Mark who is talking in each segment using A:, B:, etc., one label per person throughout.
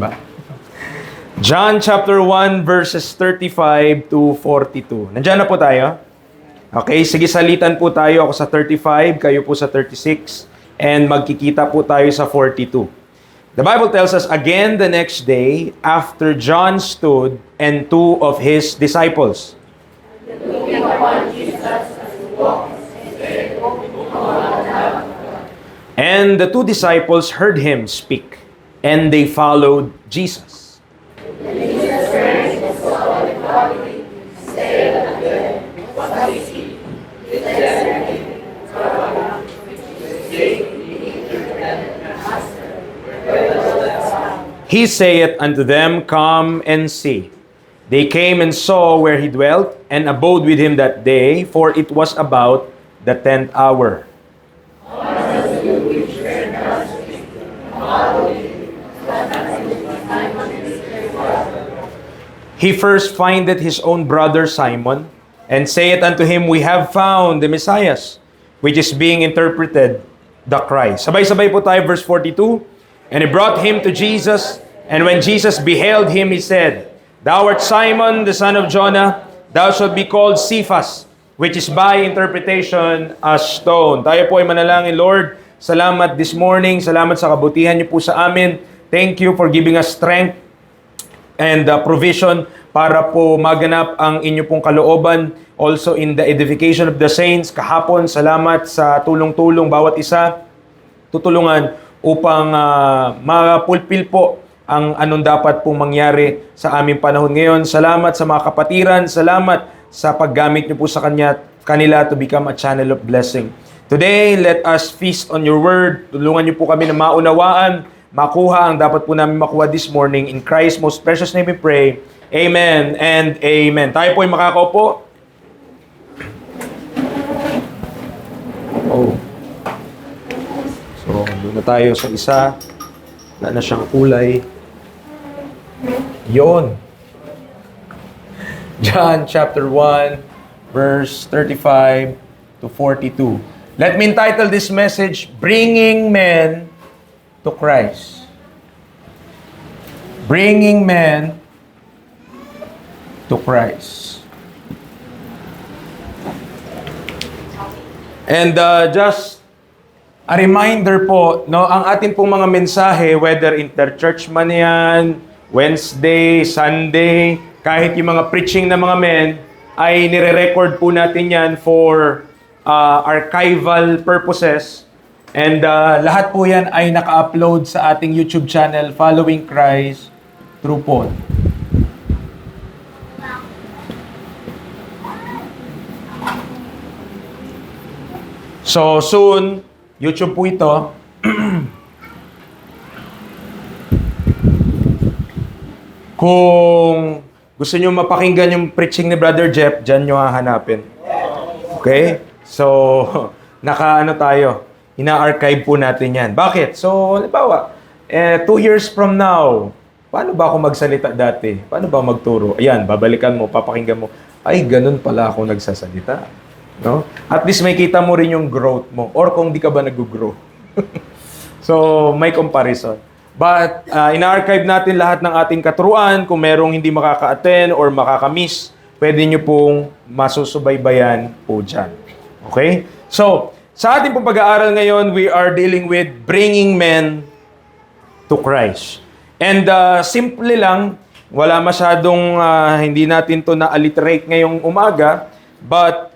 A: Ba? John chapter 1 verses 35 to 42. Nandiyan na po tayo? Okay, sige, salitan po tayo. Ako sa 35, kayo po sa 36, and magkikita po tayo sa 42. The Bible tells us, again the next day, after John stood and two of his disciples. Looking upon Jesus as he walked, and the two disciples heard him speak, and they followed Jesus. He saith unto them, Come and see. They came and saw where he dwelt, and abode with him that day, for it was about the 10th hour. He first findeth his own brother Simon, and saith unto him, We have found the Messiah, which is being interpreted, the Christ. Sabay-sabay po tayo, verse 42. And he brought him to Jesus, and when Jesus beheld him, he said, Thou art Simon, the son of Jonah, thou shalt be called Cephas, which is by interpretation a stone. Tayo po ay manalangin, Lord, salamat this morning, salamat sa kabutihan niyo po sa amin. Thank you for giving us strength and provision para po maganap ang inyo pong kalooban, also in the edification of the saints. Kahapon, salamat sa tulong-tulong bawat isa, tutulungan upang mapulpil po ang anong dapat pong mangyari sa aming panahon ngayon. Salamat sa mga kapatiran, salamat sa paggamit niyo po sa kanila to become a channel of blessing. Today, let us feast on your word. Tulungan niyo po kami na maunawaan, makuha ang dapat po namin makuha this morning. In Christ's most precious name we pray. Amen and amen. Tayo po ay makakaupo. Oh. So, doon na tayo sa isa. Wala na siyang kulay. Yon. John chapter 1, verse 35 to 42. Let me entitle this message, Bringing Men to Christ. Bringing men to Christ. And just a reminder po, no, ang atin pong mga mensahe, whether interchurch man yan, Wednesday, Sunday, kahit yung mga preaching ng mga men, ay nire-record po natin yan for archival purposes. And lahat po yan ay naka-upload sa ating YouTube channel, Following Christ Through Paul. So soon, YouTube po ito. Kung gusto nyo mapakinggan yung preaching ni Brother Jeff, dyan nyo hahanapin. Okay? So, naka-ano tayo? Ina-archive po natin yan. Bakit? So, halimbawa, 2 years from now, paano ba ako magsalita dati? Paano ba magturo? Ayan, babalikan mo, papakinggan mo. Ay, ganun pala ako nagsasalita. No? At least may kita mo rin yung growth mo. Or kung di ka ba nag-grow. So, may comparison. But, ina-archive natin lahat ng ating katuruan. Kung merong hindi makaka-attend or makaka-miss, pwede nyo pong masusubaybayan po dyan. Okay? So, sa ating pong pag-aaral ngayon, we are dealing with bringing men to Christ. And simple lang, wala masyadong, hindi natin to na-alliterate ngayong umaga, but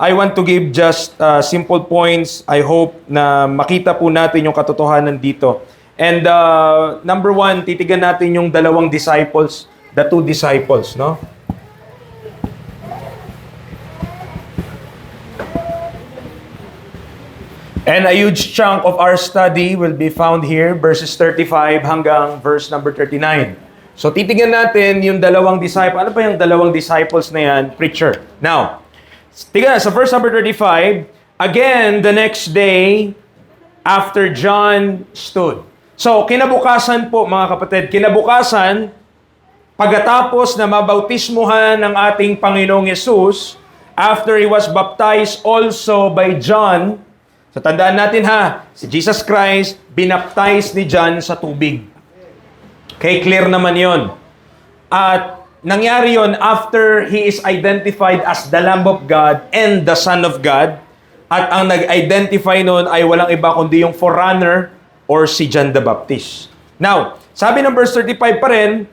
A: I want to give just simple points. I hope na makita po natin yung katotohanan dito. And number 1, titigan natin yung dalawang disciples, the two disciples, no? And a huge chunk of our study will be found here, verses 35 hanggang verse number 39. So, titignan natin yung dalawang disciples. Ano pa yung dalawang disciples na yan? Preacher. Now, tignan sa verse number 35, again, the next day, after John stood. So, kinabukasan po, mga kapatid, kinabukasan, pagkatapos na mabautismuhan ng ating Panginoong Yesus, after He was baptized also by John. So tandaan natin ha, si Jesus Christ, binaptize ni John sa tubig. Okay, clear naman yon. At nangyari yon after he is identified as the Lamb of God and the Son of God. At ang nag-identify noon ay walang iba kundi yung forerunner or si John the Baptist. Now, sabi ng verse 35 pa rin,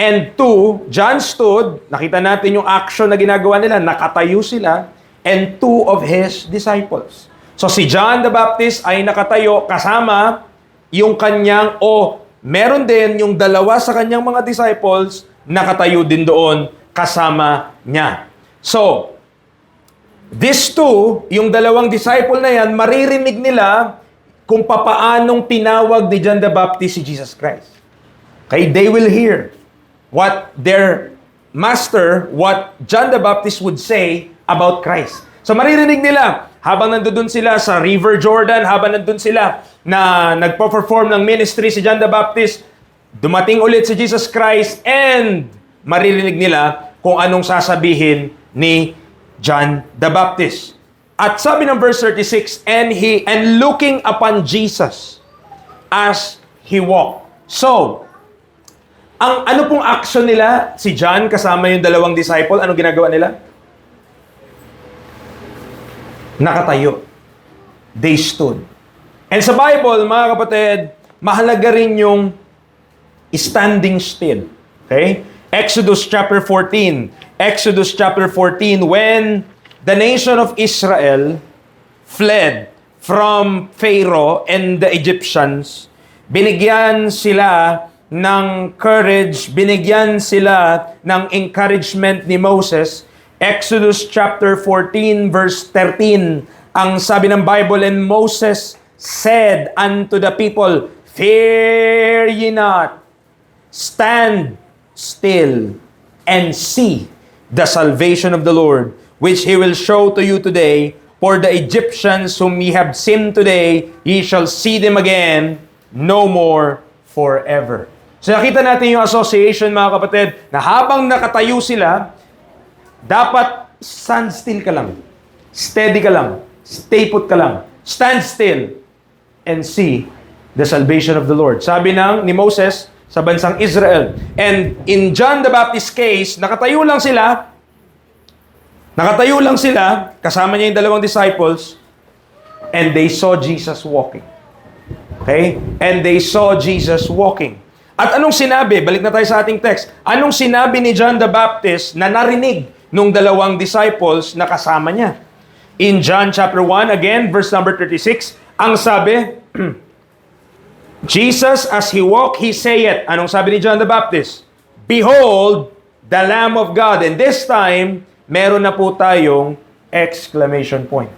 A: and two, John stood, nakita natin yung action na ginagawa nila, nakatayo sila, and two of his disciples. So si John the Baptist ay nakatayo kasama yung kanyang, meron din yung dalawa sa kanyang mga disciples, nakatayo din doon kasama niya. So, these two, yung dalawang disciple na yan, maririnig nila kung papaanong tinawag ni John the Baptist si Jesus Christ. Okay, they will hear what their master, what John the Baptist would say about Christ. So maririnig nila, habang nandoon sila sa River Jordan, habang nandoon sila na nagpo-perform ng ministry si John the Baptist, dumating ulit si Jesus Christ and maririnig nila kung anong sasabihin ni John the Baptist. At sabi ng verse 36, and looking upon Jesus as he walked. So, ang ano pong action nila, si John kasama yung dalawang disciple, anong ginagawa nila? Nakatayo. They stood. And sa Bible, mga kapatid, mahalaga rin yung standing still. Okay? Exodus chapter 14. Exodus chapter 14, when the nation of Israel fled from Pharaoh and the Egyptians, binigyan sila ng courage, binigyan sila ng encouragement ni Moses. Exodus chapter 14 verse 13, ang sabi ng Bible, and Moses said unto the people, fear ye not, stand still and see the salvation of the Lord, which he will show to you today. For the Egyptians whom ye have seen today, ye shall see them again no more forever. So nakita natin yung association, mga kapatid, na habang nakatayo sila, dapat stand still ka lang. Steady ka lang. Stay put ka lang. Stand still and see the salvation of the Lord. Sabi ni Moses sa bansang Israel. And in John the Baptist case, nakatayo lang sila, kasama niya yung dalawang disciples, and they saw Jesus walking. Okay? And they saw Jesus walking. At anong sinabi? Balik na tayo sa ating text. Anong sinabi ni John the Baptist na narinig nung dalawang disciples na kasama niya? In John chapter 1, again, verse number 36, ang sabi, Jesus, as he walked, he saith, anong sabi ni John the Baptist? Behold, the Lamb of God. And this time, meron na po tayong exclamation point.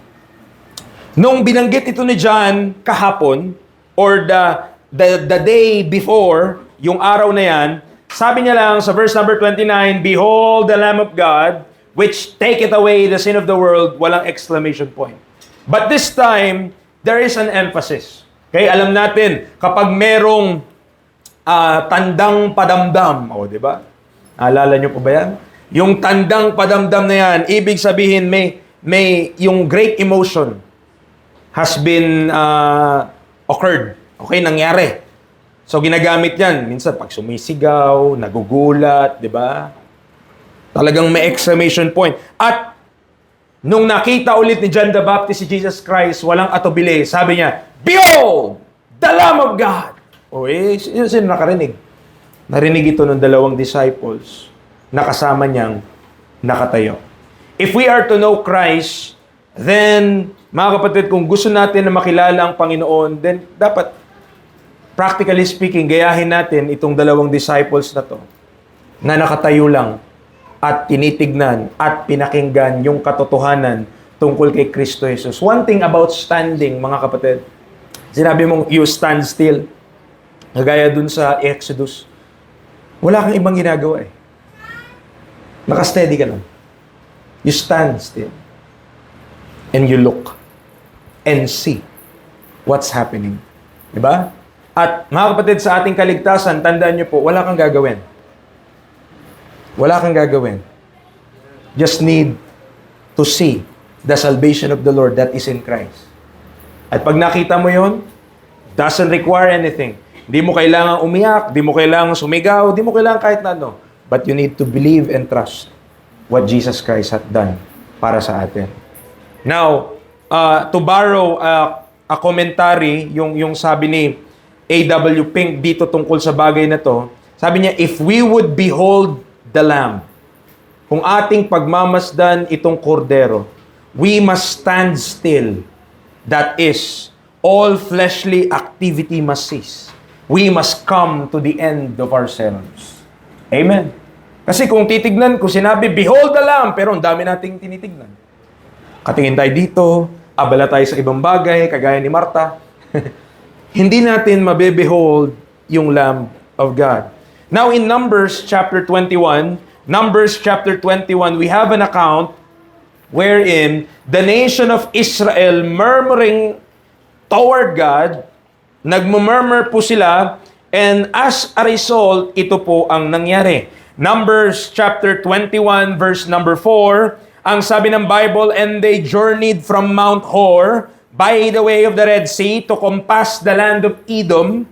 A: Nung binanggit ito ni John kahapon, or the day before, yung araw na yan, sabi niya lang sa verse number 29, behold the Lamb of God, which taketh away the sin of the world, walang exclamation point. But this time, there is an emphasis. Okay, alam natin, kapag merong tandang padamdam, di ba? Alala niyo po ba yan? Yung tandang padamdam na yan, ibig sabihin may yung great emotion has been occurred. Okay, nangyari. So ginagamit yan. Minsan pag sumisigaw, nagugulat, di ba? Talagang may exclamation point. At nung nakita ulit ni John the Baptist si Jesus Christ, walang atubili, sabi niya, behold, the Lamb of God. Sino nakarinig? Narinig ito ng dalawang disciples na kasama niyang nakatayo. If we are to know Christ, then, mga kapatid, kung gusto natin na makilala ang Panginoon, then dapat, practically speaking, gayahin natin itong dalawang disciples na to, na nakatayo lang at tinitignan at pinakinggan yung katotohanan tungkol kay Kristo Jesus. One thing about standing, mga kapatid, sinabi mong, you stand still. Kagaya dun sa Exodus. Wala kang ibang ginagawa eh. Nakasteady ka lang. You stand still. And you look. And see what's happening. Diba? At mga kapatid, sa ating kaligtasan, tandaan nyo po, wala kang gagawin. Wala kang gagawin. Just need to see the salvation of the Lord that is in Christ. At pag nakita mo yon, doesn't require anything. Hindi mo kailangan umiyak, hindi mo kailangan sumigaw, hindi mo kailangan kahit na ano. But you need to believe and trust what Jesus Christ had done para sa atin. Now, to borrow a commentary, yung sabi ni A.W. Pink dito tungkol sa bagay na to, sabi niya, if we would behold the Lamb, kung ating pagmamasdan itong kordero, we must stand still. That is, all fleshly activity must cease. We must come to the end of ourselves. Amen. Kasi kung titignan, kung sinabi, behold the Lamb, pero ang dami nating tinitignan. Katingin tayo dito, abala tayo sa ibang bagay, kagaya ni Marta. Hindi natin mabe-behold yung Lamb of God. Now in Numbers chapter 21, we have an account wherein the nation of Israel murmuring toward God, nagmumurmur po sila, and as a result, ito po ang nangyari. Numbers chapter 21 verse number 4, ang sabi ng Bible, and they journeyed from Mount Hor by the way of the Red Sea to compass the land of Edom,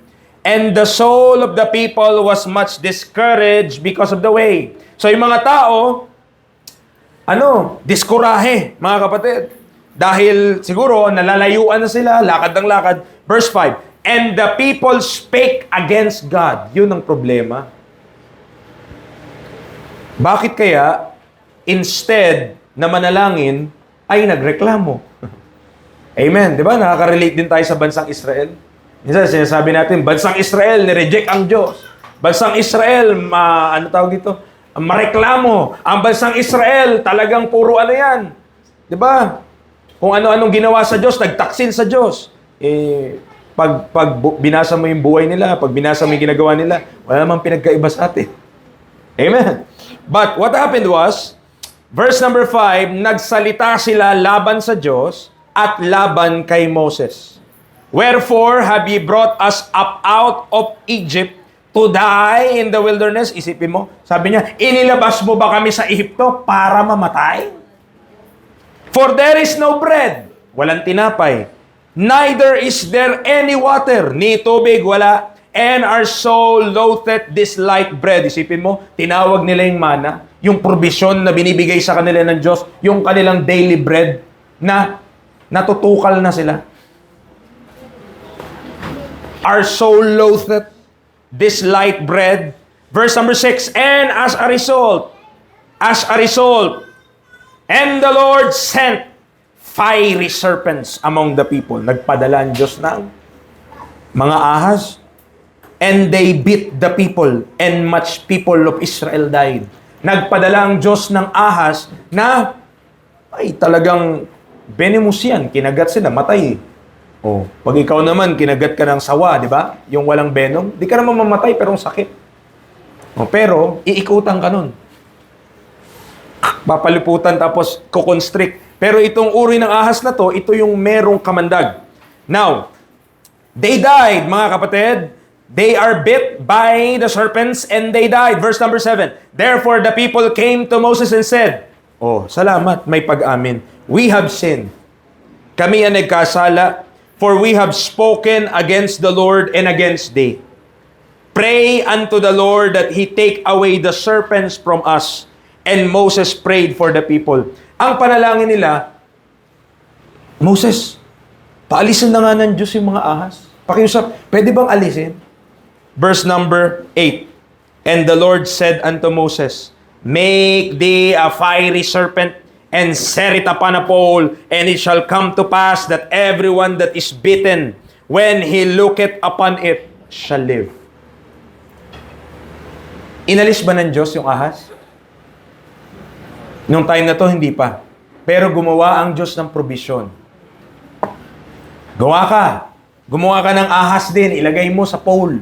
A: and the soul of the people was much discouraged because of the way. So yung mga tao, diskurahe, mga kapatid. Dahil siguro nalalayuan na sila, lakad ng lakad. Verse 5, and the people spake against God. Yun ang problema. Bakit kaya, instead na manalangin, ay nagreklamo? Amen. Di ba? Nakaka-relate din tayo sa bansang Israel. Minsan sinasabi natin, bansang Israel, nireject ang Diyos. Bansang Israel, mareklamo. Ang bansang Israel, talagang puro ano yan. Di ba? Kung ano-anong ginawa sa Diyos, nagtaksil sa Diyos. Pag binasa mo yung buhay nila, pag binasa mo yung ginagawa nila, wala namang pinagkaiba sa atin. Amen. But what happened was, verse number 5, nagsalita sila laban sa Diyos at laban kay Moses. Wherefore have ye brought us up out of Egypt to die in the wilderness? Isipin mo, sabi niya, inilabas mo ba kami sa Ehipto para mamatay? For there is no bread, walang tinapay, neither is there any water, ni tubig wala, and our soul loatheth this light bread. Isipin mo, tinawag nila yung mana, yung provision na binibigay sa kanila ng Diyos, yung kanilang daily bread, na natutukal na sila. Our soul loatheth this light bread. Verse number 6, and as a result, and the Lord sent fiery serpents among the people. Nagpadala ang Diyos ng mga ahas, and they beat the people, and much people of Israel died. Nagpadala ang Diyos ng ahas na, ay talagang venomous yan. Kinagat sila, matay. Oh, pag ikaw naman, kinagat ka ng sawa, di ba? Yung walang venom, di ka naman mamatay, pero sakit. Oh, pero, iikutan ka nun. Papaliputan, tapos kukonstrict. Pero itong uri ng ahas na to, ito yung merong kamandag. Now, they died, mga kapatid. They are bit by the serpents and they died. Verse number 7. Therefore the people came to Moses and said, oh, salamat, may pag-amin. We have sinned. Kami ang nagkasala, for we have spoken against the Lord and against thee. Pray unto the Lord that he take away the serpents from us. And Moses prayed for the people. Ang panalangin nila, Moses, paalisin na nga ng Diyos yung mga ahas. Pakiusap, pwede bang alisin? Verse number 8. And the Lord said unto Moses, make thee a fiery serpent, and set it upon a pole, and it shall come to pass that everyone that is bitten, when he looketh upon it, shall live. Inalis ba ng Diyos yung ahas? Nung time na to, hindi pa. Pero gumawa ang Diyos ng provision. Gumawa ka ng ahas din, ilagay mo sa pole.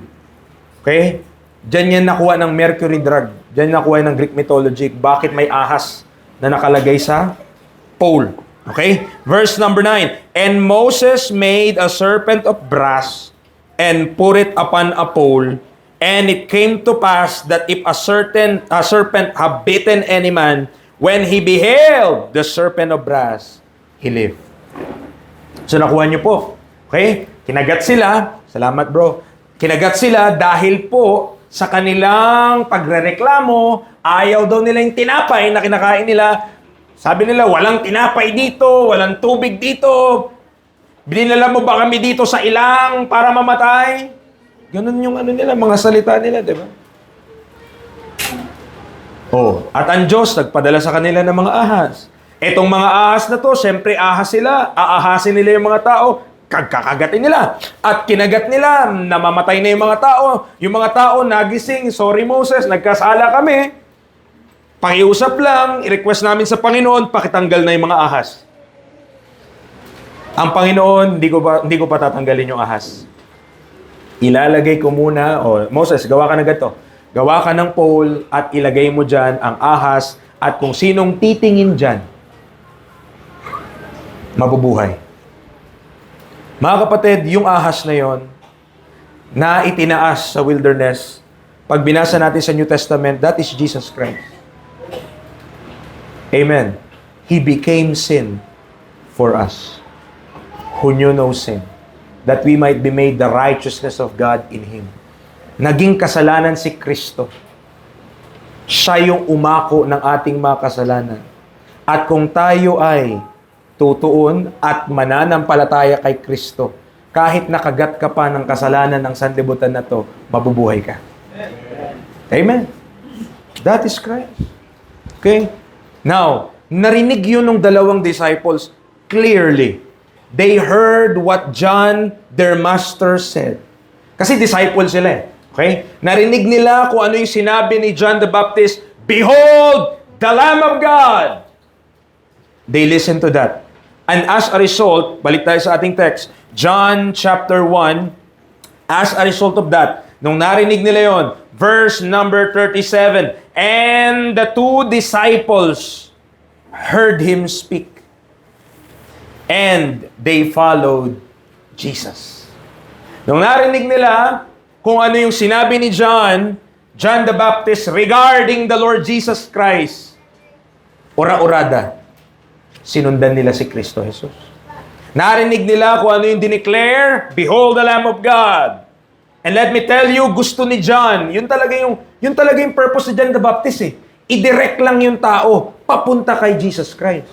A: Okay? Diyan yan nakuha ng mercury drug. Diyan nakuha ng Greek mythology. Bakit may ahas na nakalagay sa pole? Okay? Verse number 9. And Moses made a serpent of brass and put it upon a pole. And it came to pass that if a serpent have bitten any man, when he beheld the serpent of brass, he lived. So nakuha niyo po. Okay? Kinagat sila. Salamat bro. Kinagat sila dahil po sa kanilang pagrereklamo, ayaw daw nila yung tinapay na kinakain nila. Sabi nila, walang tinapay dito, walang tubig dito. Dinala mo ba kami dito sa ilang para mamatay? Ganun yung nila, mga salita nila, di ba? Oh, at ang Diyos nagpadala sa kanila ng mga ahas. Etong mga ahas na to, syempre ahas sila. Aahasin nila yung mga tao, kakagatin nila. At kinagat nila, namamatay na yung mga tao. Yung mga tao nagising, sorry Moses, nagkasala kami. Pakiusap lang, i-request namin sa Panginoon, pakitanggal na yung mga ahas. Ang Panginoon, hindi ko pa tatanggalin yung ahas. Ilalagay ko muna, Moses, gawa ka na ganito. Gawa ka ng pole at ilagay mo dyan ang ahas at kung sinong titingin dyan, mabubuhay. Mga kapatid, yung ahas na yon na itinaas sa wilderness, pag binasa natin sa New Testament, that is Jesus Christ. Amen. He became sin for us who knew no sin, that we might be made the righteousness of God in Him. Naging kasalanan si Kristo. Siya yung umako ng ating mga kasalanan. At kung tayo ay tutuon at mananampalataya kay Kristo, kahit nakagat ka pa ng kasalanan ng sanlibutan na to, mabubuhay ka. Amen. That is Christ. Okay? Now, narinig yun ng dalawang disciples clearly. They heard what John, their master, said. Kasi disciple sila eh. Okay? Narinig nila kung ano yung sinabi ni John the Baptist, "Behold, the Lamb of God!" They listened to that. And as a result, balik tayo sa ating text, John chapter 1, as a result of that, nung narinig nila yon, verse number 37, and the two disciples heard him speak. And they followed Jesus. Nung narinig nila kung ano yung sinabi ni John the Baptist regarding the Lord Jesus Christ, ura-urada, sinundan nila si Kristo Jesus. Narinig nila kung ano yung dineclare, "Behold the Lamb of God." And let me tell you, gusto ni John, yun talaga yung purpose ni John the Baptist eh. I-direct lang yung tao papunta kay Jesus Christ.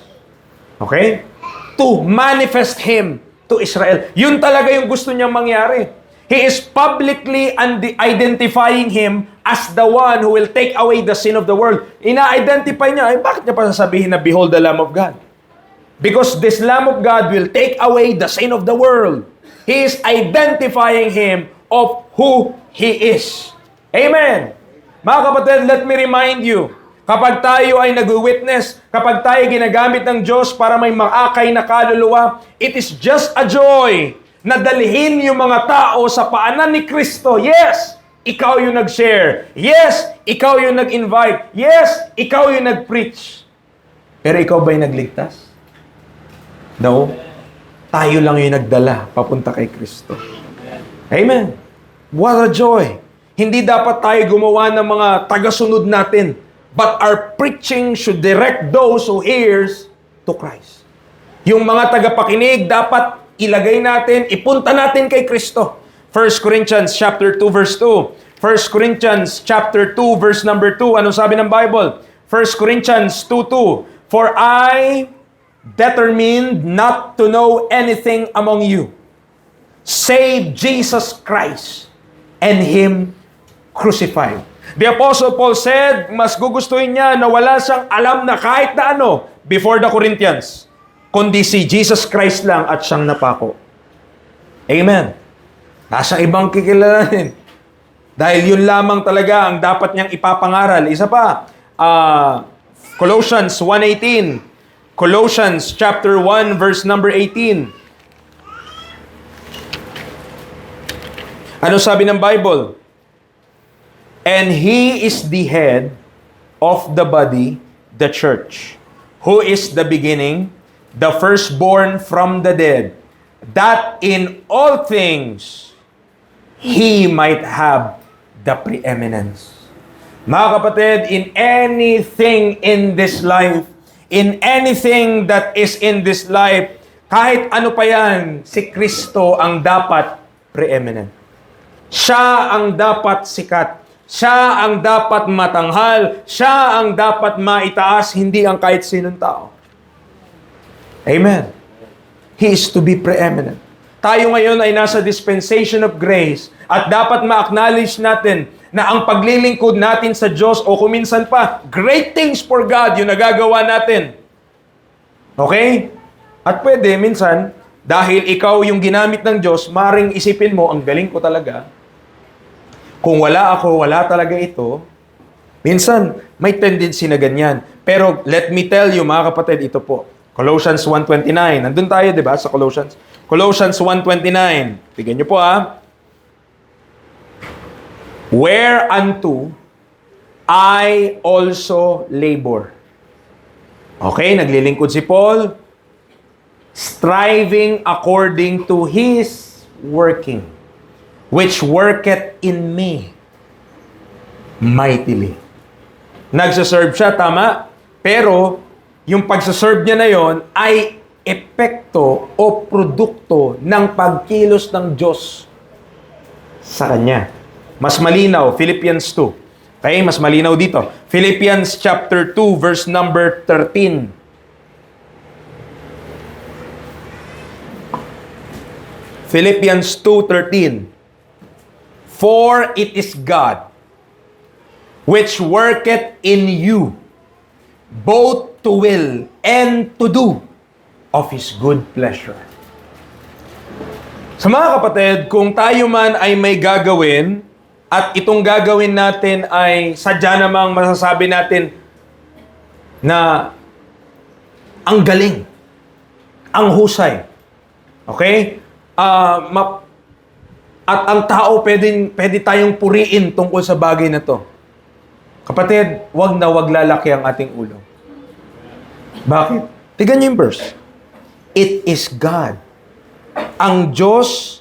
A: Okay? To manifest Him to Israel. Yun talaga yung gusto niyang mangyari. He is publicly identifying Him as the one who will take away the sin of the world. Ina-identify niya, bakit niya pa sasabihin na "Behold the Lamb of God"? Because this Lamb of God will take away the sin of the world. He is identifying Him of who He is. Amen. Mga kapatid, let me remind you, kapag tayo ay nag-witness, kapag tayo ginagamit ng Diyos para may maakay na kaluluwa, it is just a joy na dalhin yung mga tao sa paanan ni Kristo. Yes, ikaw yung nag-share. Yes, ikaw yung nag-invite. Yes, ikaw yung nag-preach. Pero ikaw ba yung nagligtas? No. Tayo lang yung nagdala papunta kay Kristo. Amen. What a joy. Hindi dapat tayo gumawa ng mga tagasunod natin. But our preaching should direct those who hears to Christ. Yung mga tagapakinig dapat ilagay natin, ipunta natin kay Kristo. 1 Corinthians chapter 2 verse 2. 1 Corinthians chapter 2 verse number 2. Anong sabi ng Bible? 1 Corinthians 2:2. For I determined not to know anything among you save Jesus Christ and Him crucified. The Apostle Paul said, mas gugustuhin niya na wala siyang alam na kahit na ano before the Corinthians, kundi si Jesus Christ lang at siyang napako. Amen. Nasa ibang kikilalanin. Dahil yun lamang talaga ang dapat niyang ipapangaral. Isa pa, Colossians 1:18. Colossians chapter 1 verse number 18. Ano sabi ng Bible? And He is the head of the body, the church, who is the beginning, the firstborn from the dead, that in all things He might have the preeminence. Mga kapatid, in anything in this life, in anything that is in this life, kahit ano pa yan, si Kristo ang dapat preeminent. Siya ang dapat sikat. Siya ang dapat matanghal. Siya ang dapat maitaas, hindi ang kahit sinong tao. Amen. He is to be preeminent. Tayo ngayon ay nasa dispensation of grace at dapat ma-acknowledge natin na ang paglilingkod natin sa Diyos o kuminsan pa, great things for God yung nagagawa natin. Okay? At pwede, minsan, dahil ikaw yung ginamit ng Diyos, maring isipin mo, ang galing ko talaga. Kung wala ako, wala talaga ito. Minsan, may tendency na ganyan. Pero let me tell you, mga kapatid, ito po. Colossians 1:29. Nandun tayo, di ba, sa Colossians? Colossians 1:29. Tignan nyo po, Whereunto I also labor. Okay, naglilingkod si Paul. Striving according to his working, which worketh in me mightily. Nagsaserve siya, tama? Pero, yung pagsaserve niya na yon ay epekto o produkto ng pagkilos ng Diyos sa kanya. Mas malinaw, Philippians 2. Okay, mas malinaw dito. Philippians chapter 2, verse number 13. Philippians 2:13. For it is God, which worketh in you, both to will and to do of His good pleasure. Sa mga kapatid, kung tayo man ay may gagawin, at itong gagawin natin ay sadya namang masasabi natin na ang galing, ang husay. Okay? At ang tao pwede tayong puriin tungkol sa bagay na to. Kapatid, wag lalaki ang ating ulo. Bakit? Tignan niyo yung verse. It is God. Ang Diyos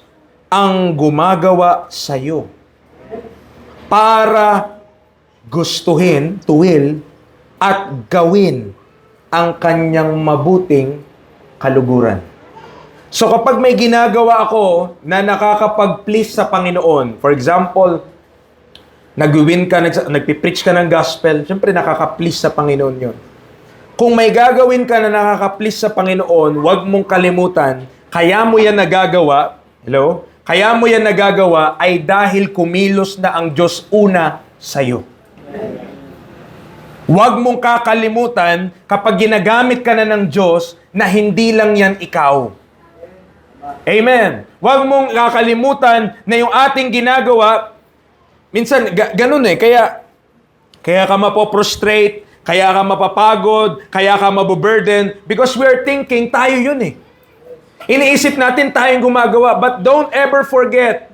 A: ang gumagawa sa iyo para gustuhin, to will, at gawin ang kanyang mabuting kaluguran. So kapag may ginagawa ako na nakakapag-please sa Panginoon, for example, nag-win ka, nagpipreach ka ng gospel, syempre nakaka-please sa Panginoon yon. Kung may gagawin ka na nakaka-please sa Panginoon, huwag mong kalimutan, kaya mo yan nagagawa, hello? Kaya mo yan nagagawa ay dahil kumilos na ang Diyos una sa'yo. Huwag mong kakalimutan kapag ginagamit ka na ng Diyos na hindi lang yan ikaw. Amen. Huwag mong kakalimutan na yung ating ginagawa, minsan, ganun kaya ka mapoprostrate, kaya ka mapapagod, kaya ka mabuburden, because we're thinking tayo yun Iniisip natin tayong gumagawa, but don't ever forget,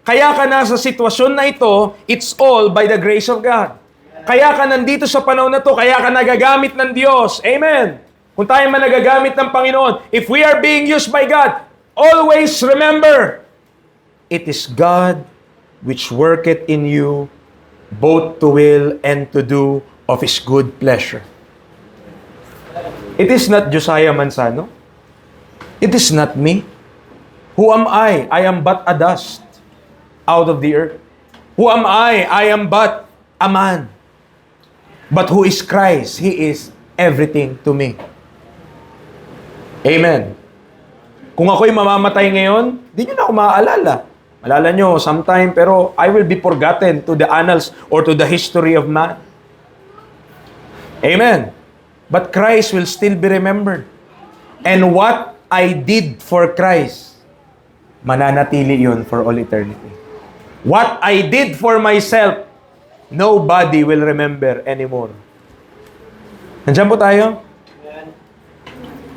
A: kaya ka nasa sitwasyon na ito, it's all by the grace of God. Kaya ka nandito sa panahon na to, kaya ka nagagamit ng Diyos. Amen. Kung tayo man nagagamit ng Panginoon, if we are being used by God, always remember, it is God which worketh in you both to will and to do of His good pleasure. It is not Josiah Manzano. It is not me. Who am I? I am but a dust out of the earth. Who am I? I am but a man. But who is Christ? He is everything to me. Amen. Kung ako'y mamamatay ngayon, di nyo na ako maaalala. Malala nyo, sometime, pero I will be forgotten to the annals or to the history of man. Amen. But Christ will still be remembered. And what I did for Christ, mananatili yun for all eternity. What I did for myself, nobody will remember anymore. Nandiyan po tayo?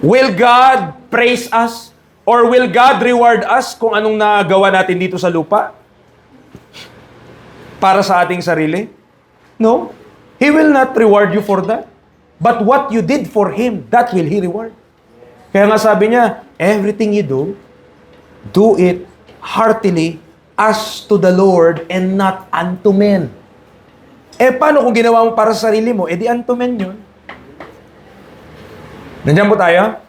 A: Will God praise us? Or will God reward us kung anong nagawa natin dito sa lupa? Para sa ating sarili? No. He will not reward you for that. But what you did for Him, that will He reward. Kaya nga sabi niya, everything you do it heartily as to the Lord and not unto men. Paano kung ginawa mo para sa sarili mo? Di unto men yun. Nandiyan po tayo?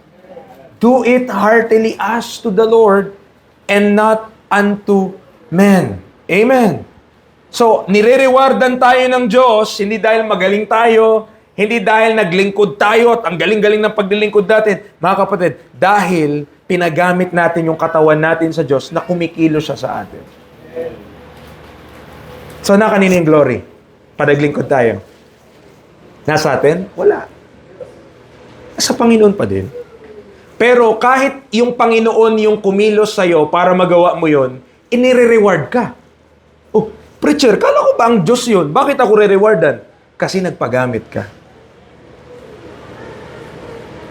A: Do it heartily as to the Lord and not unto men. Amen. So, nire-rewardan tayo ng Diyos, hindi dahil magaling tayo, hindi dahil naglingkod tayo at ang galing-galing ng paglilingkod natin. Mga kapatid, dahil pinagamit natin yung katawan natin sa Diyos na kumikilos siya sa atin. So, na kanina yung glory? Panaglingkod tayo. Nasa atin? Wala. Sa Panginoon pa din. Pero kahit yung Panginoon yung kumilos sa'yo para magawa mo yon, inire-reward ka. Oh, preacher, kala ko ba ang Diyos yun? Bakit ako re-rewardan? Kasi nagpagamit ka.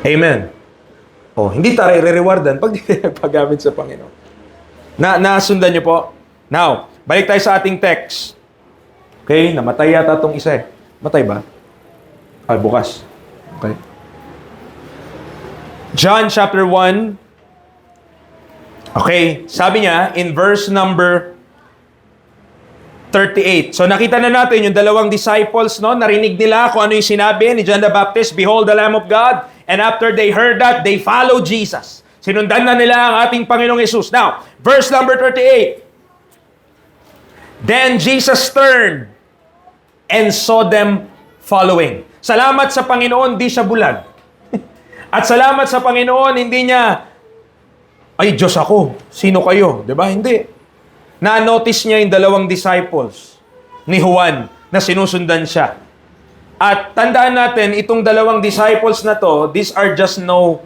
A: Amen. Oh, hindi tayo re-rewardan pag di nagpagamit sa Panginoon. Nasundan niyo po? Now, balik tayo sa ating text. Okay, namatay yata itong isa eh. Matay ba? Ay, bukas. Okay. John chapter 1. Okay, sabi niya in verse number 38. So nakita na natin yung dalawang disciples, no? Narinig nila kung ano yung sinabi ni John the Baptist, "Behold the Lamb of God." And after they heard that, they followed Jesus. Sinundan na nila ang ating Panginoong Yesus. Now, verse number 38. Then Jesus turned and saw them following. Salamat sa Panginoon, di siya bulag. At salamat sa Panginoon, hindi niya, ay, Diyos ako, sino kayo? Diba? Hindi. Na-notice niya yung dalawang disciples ni Juan na sinusundan siya. At tandaan natin, itong dalawang disciples na to, these are just no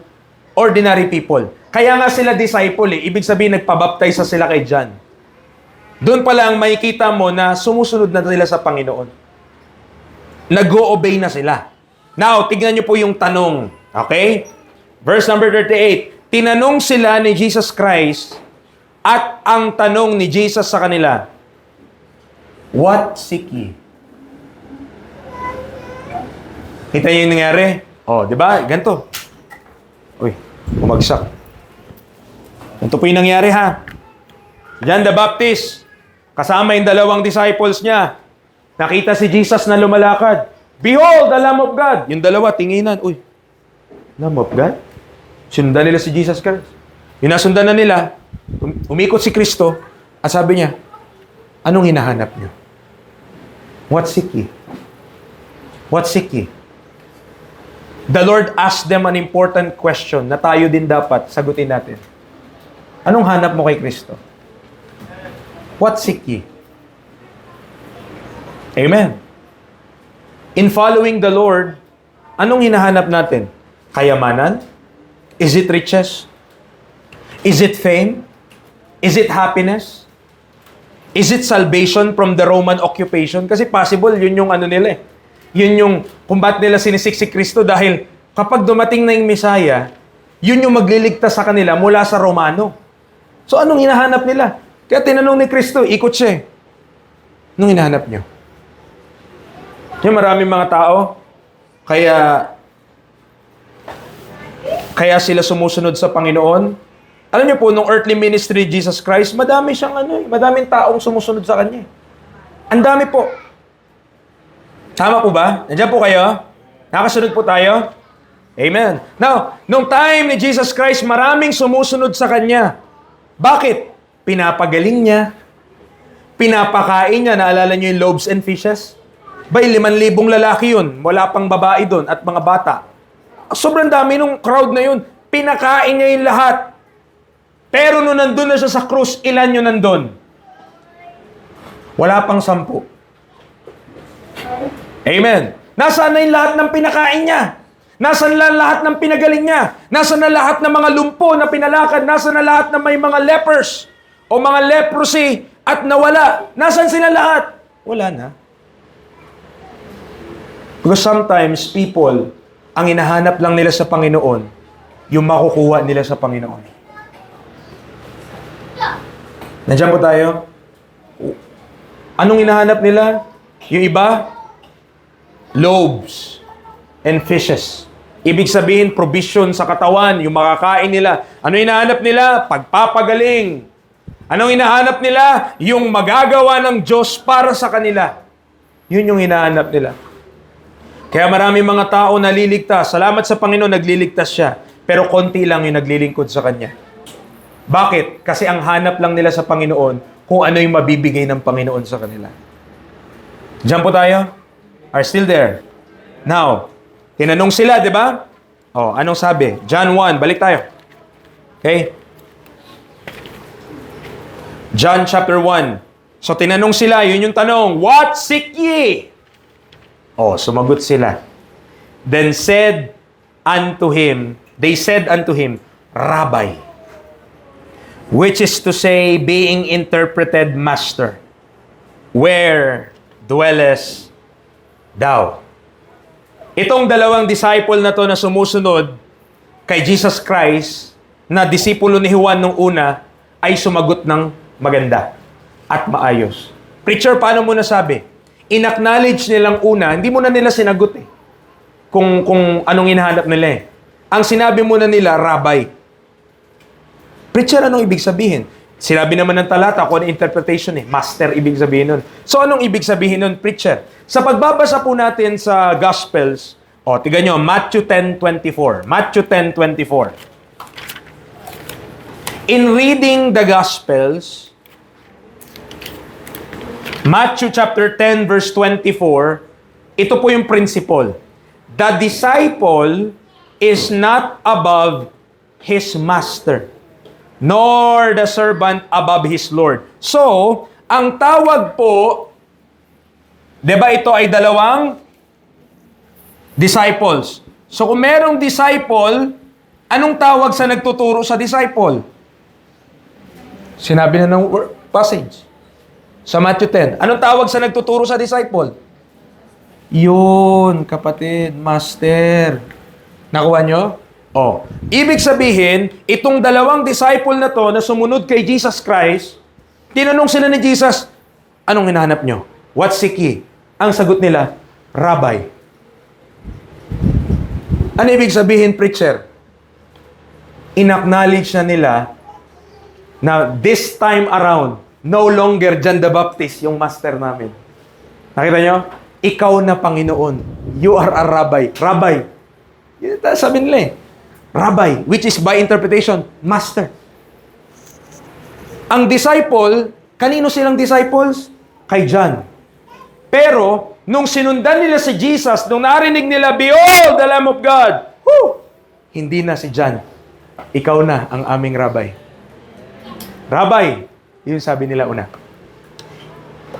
A: ordinary people. Kaya nga sila disciple eh. Ibig sabihin, nagpabaptize na sila kay John. Doon pa lang makikita mo na sumusunod na sila sa Panginoon. Nag-o-obey na sila. Now, tignan niyo po yung tanong. Okay? Verse number 38. Tinanong sila ni Jesus Christ at ang tanong ni Jesus sa kanila, "What seek ye?" Kita niyo yung nangyari? Oh, di ba? Ganito. Uy, bumagsak. Ganito po yung nangyari ha. John the Baptist, kasama yung dalawang disciples niya. Nakita si Jesus na lumalakad. "Behold, the Lamb of God." Yung dalawa, tinginan. Uy, Lamb of God? Sundan nila si Jesus Christ. Yung nasundan na nila, umikot si Kristo, at sabi niya, "Anong hinahanap niyo? What seek ye? What seek ye?" The Lord asked them an important question na tayo din dapat sagutin natin. Anong hanap mo kay Kristo? What seek ye? Amen. In following the Lord, anong hinahanap natin? Kayamanan? Is it riches? Is it fame? Is it happiness? Is it salvation from the Roman occupation? Kasi possible, yun yung ano nila eh. Yun yung kung ba't nila sinisik si Kristo dahil kapag dumating na yung Messiah, yun yung magliligtas sa kanila mula sa Romano. So anong hinahanap nila? Kaya tinanong ni Kristo, ikot siya eh. Anong hinahanap niyo? Yung maraming mga tao, kaya sila sumusunod sa Panginoon. Alam niyo po, nung earthly ministry Jesus Christ, madaming taong sumusunod sa Kanya. Ang dami po. Tama po ba? Nandiyan po kayo? Nakasunod po tayo? Amen. Now, nung time ni Jesus Christ, maraming sumusunod sa Kanya. Bakit? Pinapagaling niya. Pinapakain niya. Naalala niyo yung loaves and fishes? Bay, 5,000 lalaki yun. Wala pang babae doon at mga bata. Sobrang dami nung crowd na yun. Pinakain niya yung lahat. Pero nung nandun na siya sa krus, ilan yun nandun? Wala pang 10. Amen. Nasaan na yung lahat ng pinakain niya? Nasaan na lahat ng pinagaling niya? Nasaan na lahat ng mga lumpo na pinalakad? Nasaan na lahat ng may mga lepers? O mga leprosy at nawala? Nasaan sila lahat? Wala na. Because sometimes people, ang hinahanap lang nila sa Panginoon, yung makukuha nila sa Panginoon. Nandiyan po tayo? Anong hinahanap nila? Yung iba? Loaves and fishes. Ibig sabihin, provision sa katawan, yung makakain nila. Ano hinahanap nila? Pagpapagaling. Anong hinahanap nila? Yung magagawa ng Diyos para sa kanila. Yun yung hinahanap nila. Kaya marami mga tao naliligtas. Salamat sa Panginoon, nagliligtas siya. Pero konti lang yung naglilingkod sa Kanya. Bakit? Kasi ang hanap lang nila sa Panginoon, kung ano yung mabibigay ng Panginoon sa kanila. Diyan po tayo? Are still there? Now, tinanong sila, di ba? Anong sabi? John 1, balik tayo. Okay? John chapter 1. So, tinanong sila, yun yung tanong, what seek ye? Sumagot sila. Then they said unto him, Rabbi, which is to say, being interpreted, Master, where dwellest thou? Itong dalawang disciple na to na sumusunod kay Jesus Christ, na disipulo ni Juan nung una, ay sumagot ng maganda at maayos. Preacher, paano mo nasabi? In-acknowledge nilang una, hindi mo na nila sinagot kung anong hinahanap nila Ang sinabi muna nila, Rabbi. Preacher, anong ibig sabihin? Sinabi naman ng talata kung ano interpretation Master, ibig sabihin nun. So, anong ibig sabihin nun, preacher? Sa pagbabasa po natin sa Gospels, tignan nyo, Matthew 10:24. Matthew 10:24. In reading the Gospels, Matthew chapter 10 verse 24, ito po yung principle. The disciple is not above his master, nor the servant above his Lord. So, ang tawag po, di ba ito ay dalawang disciples. So, kung merong disciple, anong tawag sa nagtuturo sa disciple? Sinabi na ng passage. Sa Matthew 10. Anong tawag sa nagtuturo sa disciple? Yun, kapatid, master. Nakuha nyo? Ibig sabihin, itong dalawang disciple na to na sumunod kay Jesus Christ, tinanong sila ni Jesus, anong hinahanap nyo? What seek ye? Ang sagot nila, Rabbi. Ano ibig sabihin, preacher? In-acknowledge na nila na this time around, no longer John the Baptist yung master namin. Nakita nyo? Ikaw na Panginoon. You are a Rabbi. Rabbi. Sabi nila Rabbi, which is by interpretation, Master. Ang disciple, kanino silang disciples? Kay John. Pero, nung sinundan nila si Jesus, nung narinig nila, Behold, the Lamb of God! Hindi na si John. Ikaw na ang aming Rabbi. Rabbi, yun sabi nila una.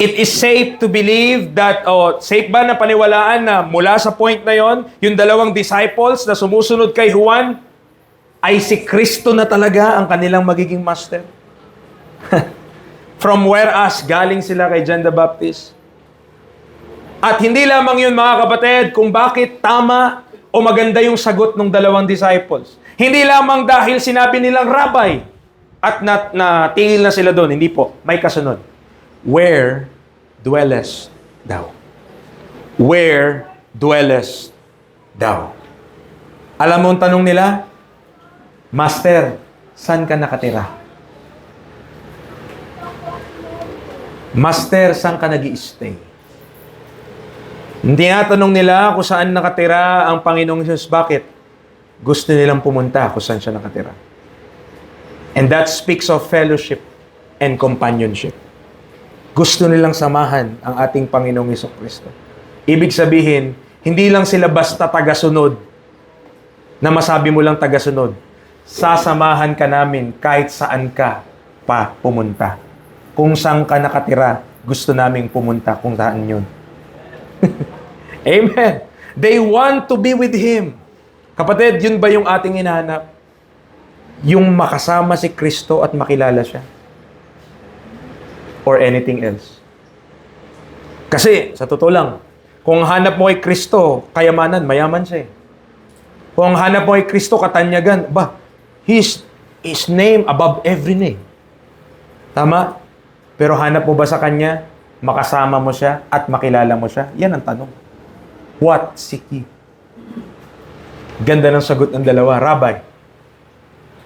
A: It is safe to believe that, safe ba na paniwalaan na mula sa point na yon, yung dalawang disciples na sumusunod kay Juan, ay si Kristo na talaga ang kanilang magiging master? From whereas galing sila kay John the Baptist. At hindi lamang yun, mga kapatid, kung bakit tama o maganda yung sagot ng dalawang disciples. Hindi lamang dahil sinabi nilang Rabbi at natingil na sila doon. Hindi po. May kasunod. Where dwellest thou? Where dwellest thou? Alam mo ang tanong nila? Master, saan ka nakatira? Master, saan ka nag-i-stay? Hindi nga tanong nila kung saan nakatira ang Panginoong Jesus. Bakit? Gusto nilang pumunta kung saan siya nakatira. And that speaks of fellowship and companionship. Gusto nilang samahan ang ating Panginoong Jesucristo. Ibig sabihin, hindi lang sila basta tagasunod na masabi mo lang tagasunod. Sasamahan ka namin kahit saan ka pa pumunta. Kung saan ka nakatira, gusto naming pumunta kung saan yun. Amen. They want to be with Him. Kapatid, yun ba yung ating hinahanap? Yung makasama si Kristo at makilala siya? Or anything else? Kasi, sa totoo lang, kung hanap mo kay Kristo, kayamanan, mayaman siya. Kung hanap mo kay Kristo, katanyagan, His name above every name. Tama? Pero hanap mo ba sa Kanya, makasama mo siya at makilala mo siya? Yan ang tanong. What seek ye? Ganda ng sagot ng dalawa. Rabbi,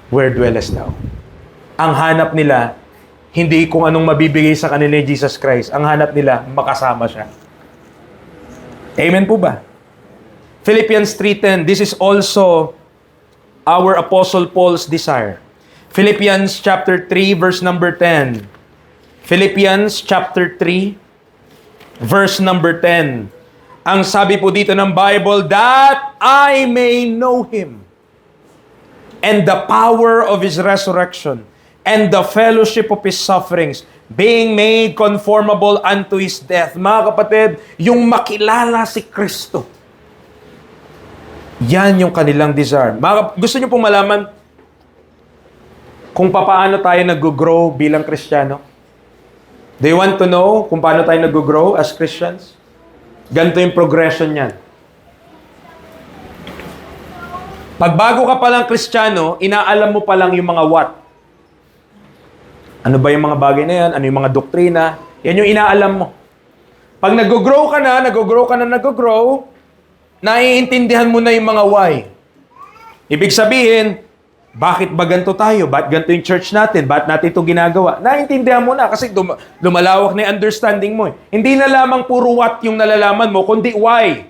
A: where dwellest thou? Ang hanap nila, hindi kung anong mabibigay sa kanila ni Jesus Christ. Ang hanap nila, makasama siya. Amen po ba? Philippians 3:10, this is also our Apostle Paul's desire. Philippians chapter 3, verse number 10. Philippians chapter 3, verse number 10. Ang sabi po dito ng Bible, that I may know Him and the power of His resurrection and the fellowship of His sufferings, being made conformable unto His death. Mga kapatid, yung makilala si Kristo, yan yung kanilang desire. Gusto niyo pong malaman kung paano tayo nag-grow bilang Kristiyano? Do you want to know kung paano tayo nag-grow as Christians? Ganito yung progression niyan. Pag bago ka palang Kristiyano, inaalam mo palang yung mga what. Ano ba yung mga bagay na yan? Ano yung mga doktrina? Yan yung inaalam mo. Pag nag-grow ka na, naiintindihan mo na yung mga why. Ibig sabihin, bakit ba ganito tayo? Bakit ganito yung church natin? Bakit natin ito ginagawa? Naiintindihan mo na kasi lumalawak na yung understanding mo. Hindi na lamang puro what yung nalalaman mo, kundi why.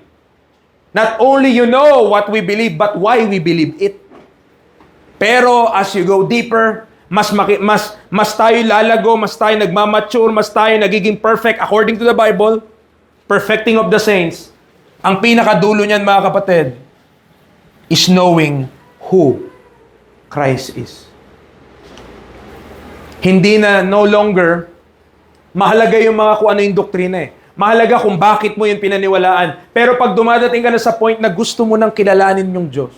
A: Not only you know what we believe, but why we believe it. Pero as you go deeper, mas tayo lalago, mas tayo nagmamature, mas tayo nagiging perfect according to the Bible, perfecting of the saints. Ang pinakadulo niyan, mga kapatid, is knowing who Christ is. Hindi na no longer mahalaga yung mga kung ano yung doktrina eh. Mahalaga kung bakit mo yung pinaniwalaan. Pero pag dumadating ka na sa point na gusto mo nang kilalanin yung Diyos,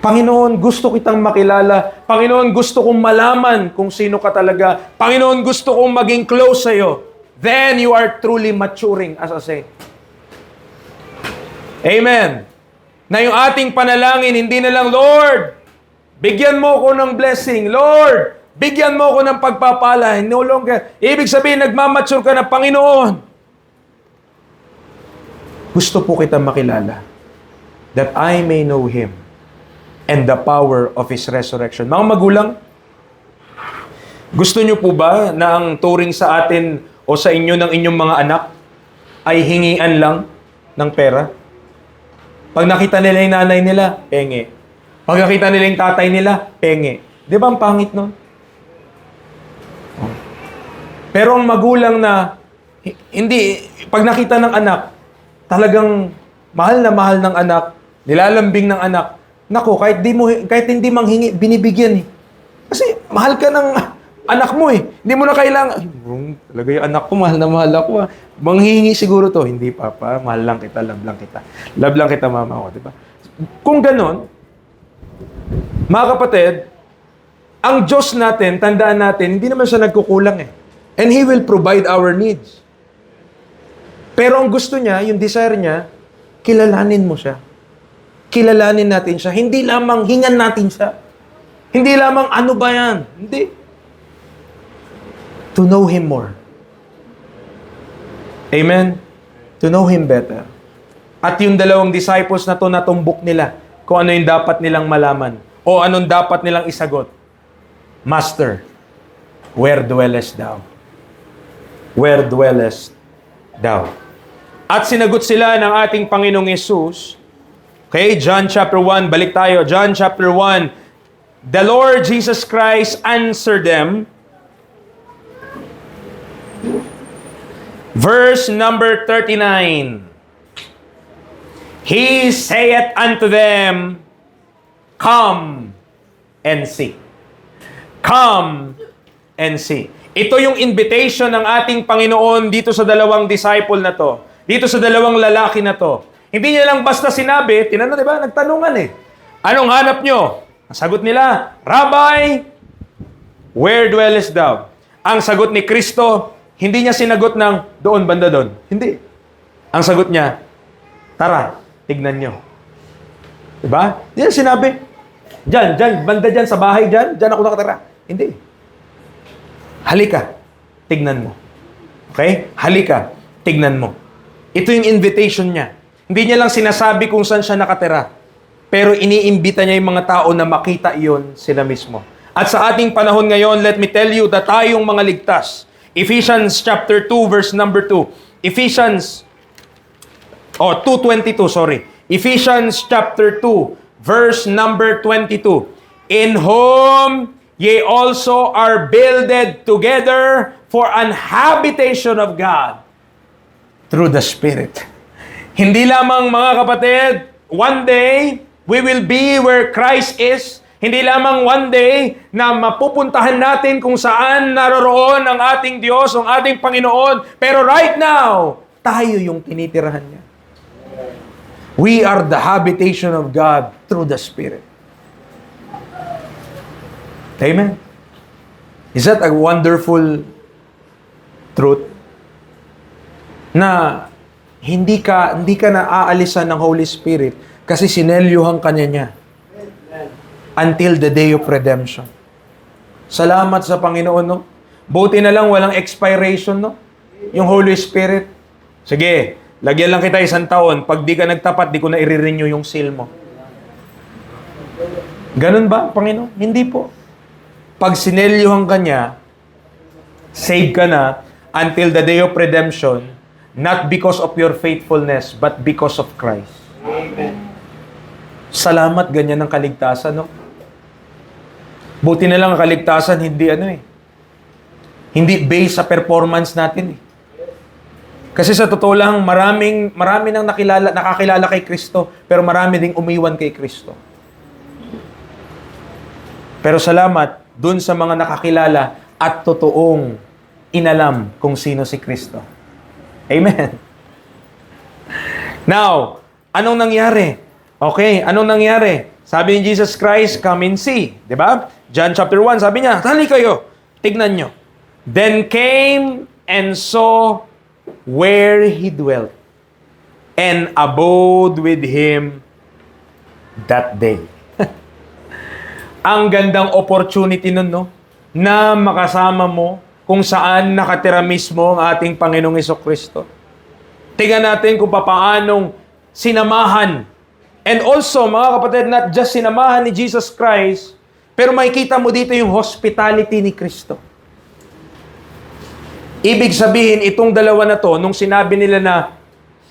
A: Panginoon, gusto kitang makilala. Panginoon, gusto kong malaman kung sino ka talaga. Panginoon, gusto kong maging close sa'yo. Then you are truly maturing as a saint. Amen. Na yung ating panalangin, hindi na lang, Lord, bigyan mo ko ng blessing. Lord, bigyan mo ko ng pagpapala. No longer. Ibig sabihin, nagmamature ka na, Panginoon. Gusto po kitang makilala that I may know Him and the power of His resurrection. Mga magulang, gusto niyo po ba na ang turing sa atin o sa inyo ng inyong mga anak ay hingian lang ng pera? Pag nakita nila yung nanay nila, penge. Pag nakita nila yung tatay nila, penge. Di ba ang pangit nun? Pero ang magulang na, hindi, pag nakita ng anak, talagang mahal na mahal ng anak, nilalambing ng anak, nako, kahit hindi manghingi, binibigyan eh. Kasi mahal ka ng anak mo eh. Hindi mo na kailangan, talaga yung anak ko, mahal na mahal ako ah. Manghingi siguro to. Hindi, papa, mahal lang kita, love lang kita. Love lang kita, mama ko, di ba? Kung ganon, mga kapatid, ang Diyos natin, tandaan natin, hindi naman siya nagkukulang eh. And He will provide our needs. Pero ang gusto niya, yung desire niya, kilalanin mo siya. Kilalanin natin siya. Hindi lamang hingan natin siya. Hindi lamang ano ba yan. Hindi. To know Him more. Amen? To know Him better. At yung dalawang disciples na to natumbok nila kung ano yung dapat nilang malaman o anong dapat nilang isagot. Master, where dwellest thou? Where dwellest thou? At sinagot sila ng ating Panginoong Yesus. Okay, John chapter 1, balik tayo. John chapter 1. The Lord Jesus Christ answered them. Verse number 39. He saith unto them, come and see. Come and see. Ito yung invitation ng ating Panginoon dito sa dalawang disciple na to. Dito sa dalawang lalaki na to. Hindi niya lang basta sinabi, tinanong, di ba? Nagtanungan eh. Anong hanap nyo? Ang sagot nila, Rabbi, where dwellest thou? Ang sagot ni Kristo, hindi niya sinagot ng doon, banda doon. Hindi. Ang sagot niya, tara, tignan nyo. Diba? Hindi niya sinabi, dyan, banda dyan, sa bahay dyan ako nakatara. Hindi. Halika, tignan mo. Okay? Halika, tignan mo. Ito yung invitation niya. Hindi niya lang sinasabi kung saan siya nakatira. Pero iniimbita niya yung mga tao na makita iyon sila mismo. At sa ating panahon ngayon, let me tell you that tayong mga ligtas. Ephesians chapter 2 verse number 2. Ephesians 2:22, sorry. Ephesians chapter 2 verse number 22. In whom ye also are builded together for an habitation of God through the Spirit. Hindi lamang, mga kapatid, one day, we will be where Christ is. Hindi lamang one day na mapupuntahan natin kung saan naroroon ang ating Diyos, ang ating Panginoon. Pero right now, tayo yung tinitirahan niya. We are the habitation of God through the Spirit. Amen? Is that a wonderful truth? Na hindi ka naaalisan ng Holy Spirit kasi sinelyuhan ka niya until the day of redemption. Salamat sa Panginoon, no? Buti na lang walang expiration, no? Yung Holy Spirit. Sige, lagyan lang kita 1 taon. Pag di ka nagtapat, di ko na i-renew yung seal mo. Ganun ba, Panginoon? Hindi po. Pag sinelyuhan ka niya, save ka na until the day of redemption, not because of your faithfulness, but because of Christ.
B: Amen.
A: Salamat, ganyan ang kaligtasan, no? Buti na lang ang kaligtasan, hindi based sa performance natin, eh. Kasi sa totoo lang, marami nang nakakilala kay Kristo, pero marami ding umiwan kay Kristo. Pero salamat dun sa mga nakakilala at totoong inalam kung sino si Kristo. Amen. Now, anong nangyari? Okay, anong nangyari? Sabi ni Jesus Christ, come and see. Diba? John chapter 1, sabi niya, tali kayo, tignan nyo. Then came and saw where he dwelt, and abode with him that day. Ang gandang opportunity nun, no? Na makasama mo kung saan nakatira mismo ang ating Panginoong Jesucristo. Tingnan natin kung papaanong sinamahan. And also, mga kapatid, not just sinamahan ni Jesus Christ, pero makikita mo dito yung hospitality ni Kristo. Ibig sabihin, itong dalawa na to, nung sinabi nila na,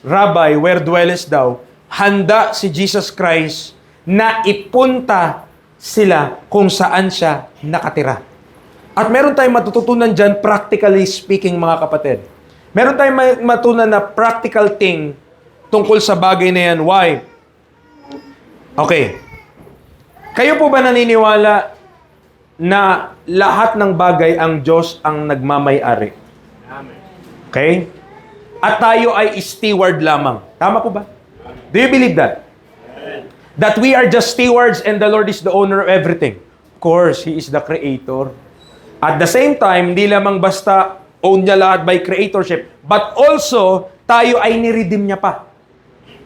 A: Rabbi, where dwellest thou? Handa si Jesus Christ na ipunta sila kung saan siya nakatira. At meron tayong matututunan dyan, practically speaking, mga kapatid. Meron tayong matutunan na practical thing tungkol sa bagay na yan. Why? Okay. Kayo po ba naniniwala na lahat ng bagay ang Diyos ang nagmamay-ari? Okay? At tayo ay steward lamang. Tama po ba? Do you believe that? That we are just stewards and the Lord is the owner of everything. Of course, He is the creator. At the same time, hindi lamang basta own niya lahat by creatorship, but also, tayo ay niredeem niya pa.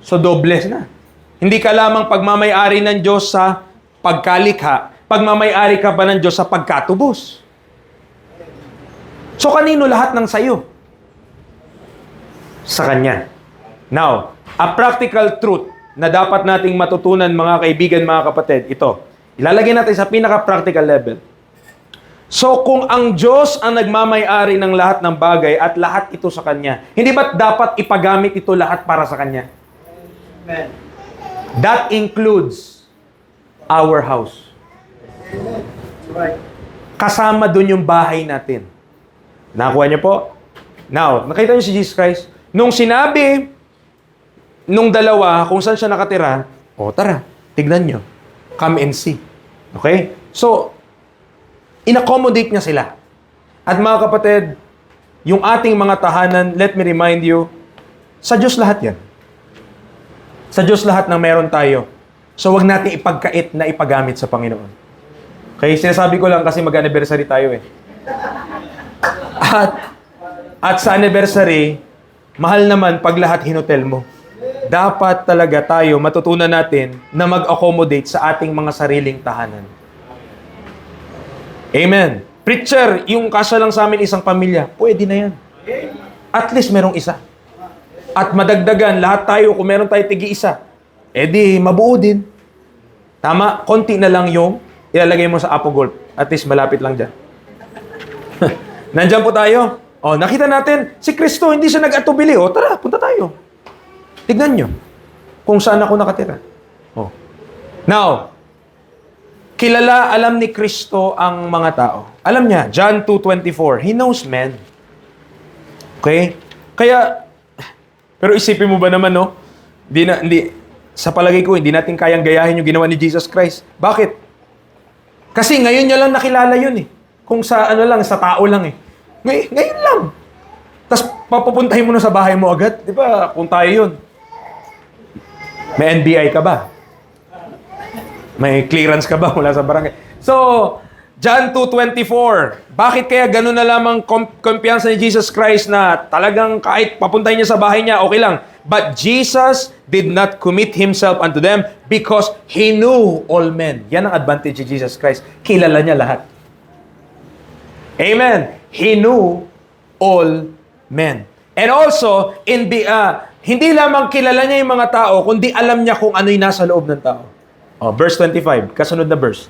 A: So, dobles na. Hindi ka lamang pagmamay-ari ng Diyos sa pagkalikha, pagmamay-ari ka pa ng Diyos sa pagkatubos. So, kanino lahat ng sayo? Sa Kanya. Now, a practical truth na dapat nating matutunan, mga kaibigan, mga kapatid, ito. Ilalagay natin sa pinaka-practical level. So, kung ang Diyos ang nagmamay-ari ng lahat ng bagay at lahat ito sa Kanya, hindi ba't dapat ipagamit ito lahat para sa Kanya?
B: Amen.
A: That includes our house.
B: Right.
A: Kasama dun yung bahay natin. Nakuha niyo po? Now, nakita niyo si Jesus Christ? Nung sinabi nung dalawa kung saan siya nakatira, tara, tignan niyo. Come and see. Okay? So, in-accommodate niya sila. At mga kapatid, yung ating mga tahanan, let me remind you, sa Diyos lahat yan. Sa Diyos lahat ng meron tayo. So, wag natin ipagkait na ipagamit sa Panginoon. Okay? Sinasabi ko lang kasi mag-anniversary tayo eh. At sa anniversary, mahal naman pag lahat hinutel mo. Dapat talaga tayo matutunan natin na mag-accommodate sa ating mga sariling tahanan. Amen. Preacher, yung kasya lang sa amin isang pamilya, pwede na yan. At least merong isa. At madagdagan, lahat tayo, kung meron tayo tigi-isa, edi mabuo din. Tama, konti na lang yung ilalagay mo sa Apo Golf. At least malapit lang dyan. Nandyan po tayo. Nakita natin, si Kristo, hindi siya nag-atubili. Tara, punta tayo. Tignan nyo kung saan ako nakatira. Now, kilala, alam ni Kristo ang mga tao. Alam niya, John 2:24, He knows men. Okay? Kaya, pero isipin mo ba naman, no? Sa palagay ko, hindi natin kayang gayahin yung ginawa ni Jesus Christ. Bakit? Kasi ngayon niya lang nakilala yun eh. Kung sa sa tao lang eh. Ngayon lang. Tapos papupuntahin mo na sa bahay mo agad. Di ba? Kung tayo yun. May NBI ka ba? May clearance ka ba mula sa barangay? So, John 2:24. Bakit kaya ganun na lamang kumpiyansa ni Jesus Christ na talagang kahit papuntahin niya sa bahay niya, okay lang. But Jesus did not commit Himself unto them because He knew all men. Yan ang advantage ni Jesus Christ. Kilala niya lahat. Amen. He knew all men. And also, hindi lamang kilala niya yung mga tao, kundi alam niya kung ano'y nasa loob ng tao. Verse 25, kasunod na verse.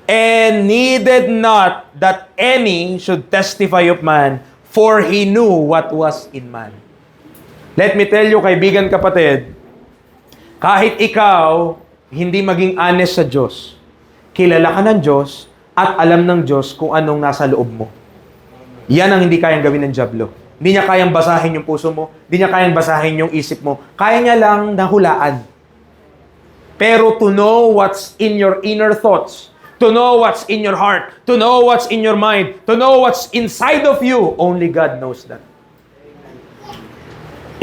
A: And needed not that any should testify of man, for he knew what was in man. Let me tell you, kaibigan, kapatid, kahit ikaw hindi maging honest sa Diyos, kilala ka ng Diyos at alam ng Diyos kung anong nasa loob mo. Yan ang hindi kayang gawin ng dyablo. Hindi niya kayang basahin yung puso mo, hindi niya kayang basahin yung isip mo. Kaya niya lang nahulaan. Pero to know what's in your inner thoughts, to know what's in your heart, to know what's in your mind, to know what's inside of you, only God knows that.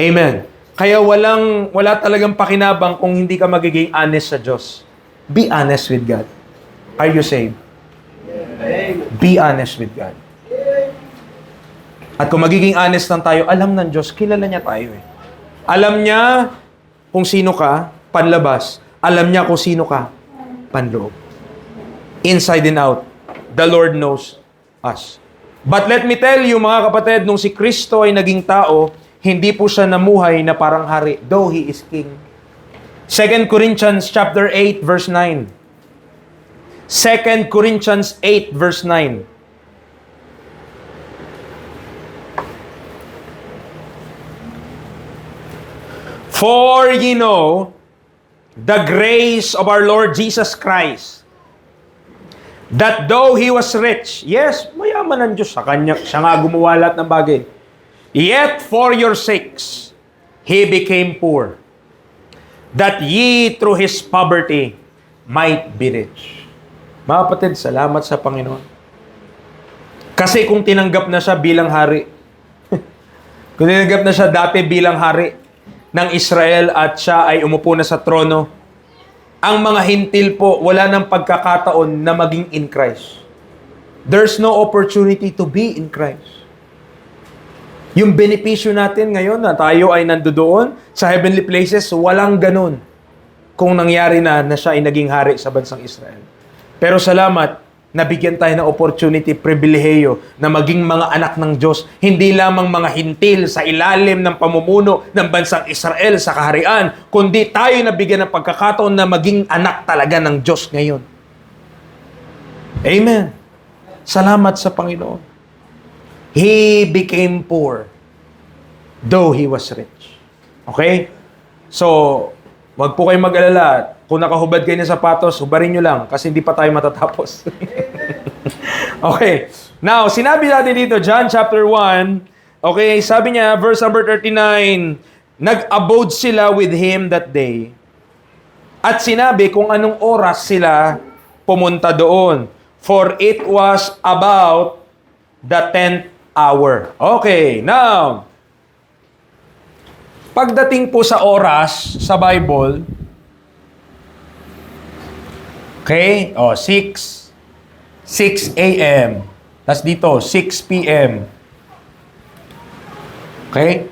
A: Amen. Kaya wala talagang pakinabang kung hindi ka magiging honest sa Diyos. Be honest with God. Are you saved? Be honest with God. At kung magiging honest lang tayo, alam ng Diyos, kilala niya tayo eh. Alam niya kung sino ka, panlabas. Alam niya kung sino ka, panloob. Inside and out, the Lord knows us. But let me tell you, mga kapatid, nung si Kristo ay naging tao, hindi po siya namuhay na parang hari, though He is King. 2 Corinthians chapter 8, verse 9. 2 Corinthians 8, verse 9. For ye know the grace of our Lord Jesus Christ, that though He was rich, yes, mayaman ang Diyos sa Kanya, siya nga gumawa lahat ng bagay, yet for your sakes, He became poor, that ye through His poverty might be rich. Mga kapatid, salamat sa Panginoon. Kasi kung tinanggap na siya bilang hari, kung tinanggap na siya dati bilang hari ng Israel at siya ay umupo na sa trono, ang mga hintil po, wala nang pagkakataon na maging in Christ. There's no opportunity to be in Christ. Yung benepisyo natin ngayon na tayo ay nandoon sa heavenly places, walang ganun kung nangyari na siya ay naging hari sa bansang Israel. Pero salamat, nabigyan tayo ng opportunity, pribilehiyo na maging mga anak ng Diyos. Hindi lamang mga hintil sa ilalim ng pamumuno ng bansang Israel sa kaharian, kundi tayo nabigyan ng pagkakataon na maging anak talaga ng Diyos ngayon. Amen. Salamat sa Panginoon. He became poor, though He was rich. Okay? So, wag po kayong mag-alala. Kung nakahubad kayo ng sapatos, hubarin nyo lang kasi hindi pa tayo matatapos. Okay. Now, sinabi natin dito, John chapter 1, okay, sabi niya, verse number 39, nag-abode sila with Him that day. At sinabi kung anong oras sila pumunta doon. For it was about the 10th hour. Okay, now, pagdating po sa oras sa Bible, okay, 6 a.m. Tapos dito, 6 p.m. Okay?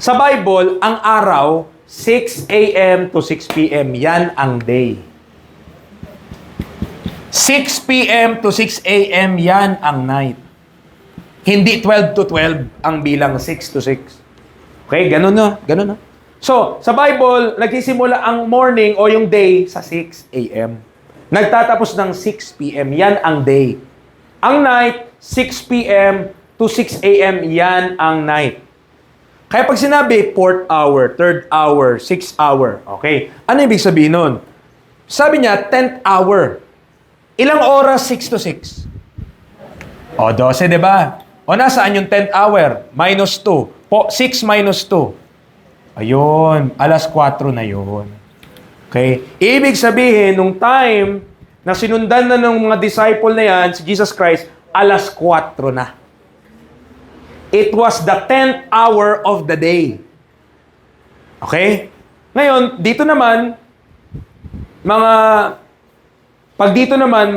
A: Sa Bible, ang araw, 6 a.m. to 6 p.m. Yan ang day. 6 p.m. to 6 a.m. yan ang night. Hindi 12 to 12 ang bilang 6 to 6. Okay? Ganun na. Ganun na. So, sa Bible, nagsisimula ang morning o yung day sa 6 a.m. Nagtatapos ng 6 p.m. Yan ang day. Ang night, 6 p.m. to 6 a.m. Yan ang night. Kaya pag sinabi, 4th hour, 3rd hour, 6th hour, okay? Ano ibig sabihin nun? Sabi niya, 10th hour. Ilang oras? 6 to 6. O, 12, di ba? O, nasaan yung 10th hour? Minus 2. 6 minus 2. Ayun, alas 4 na yun. Okay? Ibig sabihin, nung time na sinundan na ng mga disciple na yan, si Jesus Christ, alas 4 na. It was the 10th hour of the day. Okay? Ngayon, dito naman, pag dito naman,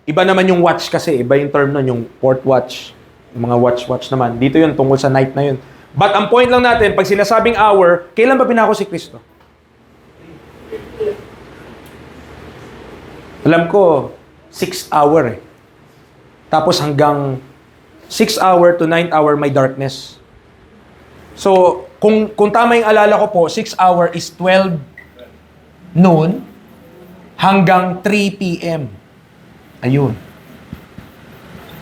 A: iba naman yung watch kasi, iba yung term nun, yung port watch. Yung mga watch naman. Dito yun, tungkol sa night na yun. But ang point lang natin, pag sinasabing hour, kailan ba pinako si Kristo? Alam ko, 6 hour eh. Tapos hanggang 6 hour to 9 hour may darkness. So, kung tama yung alala ko po, 6 hour is 12 noon hanggang 3 p.m. Ayun.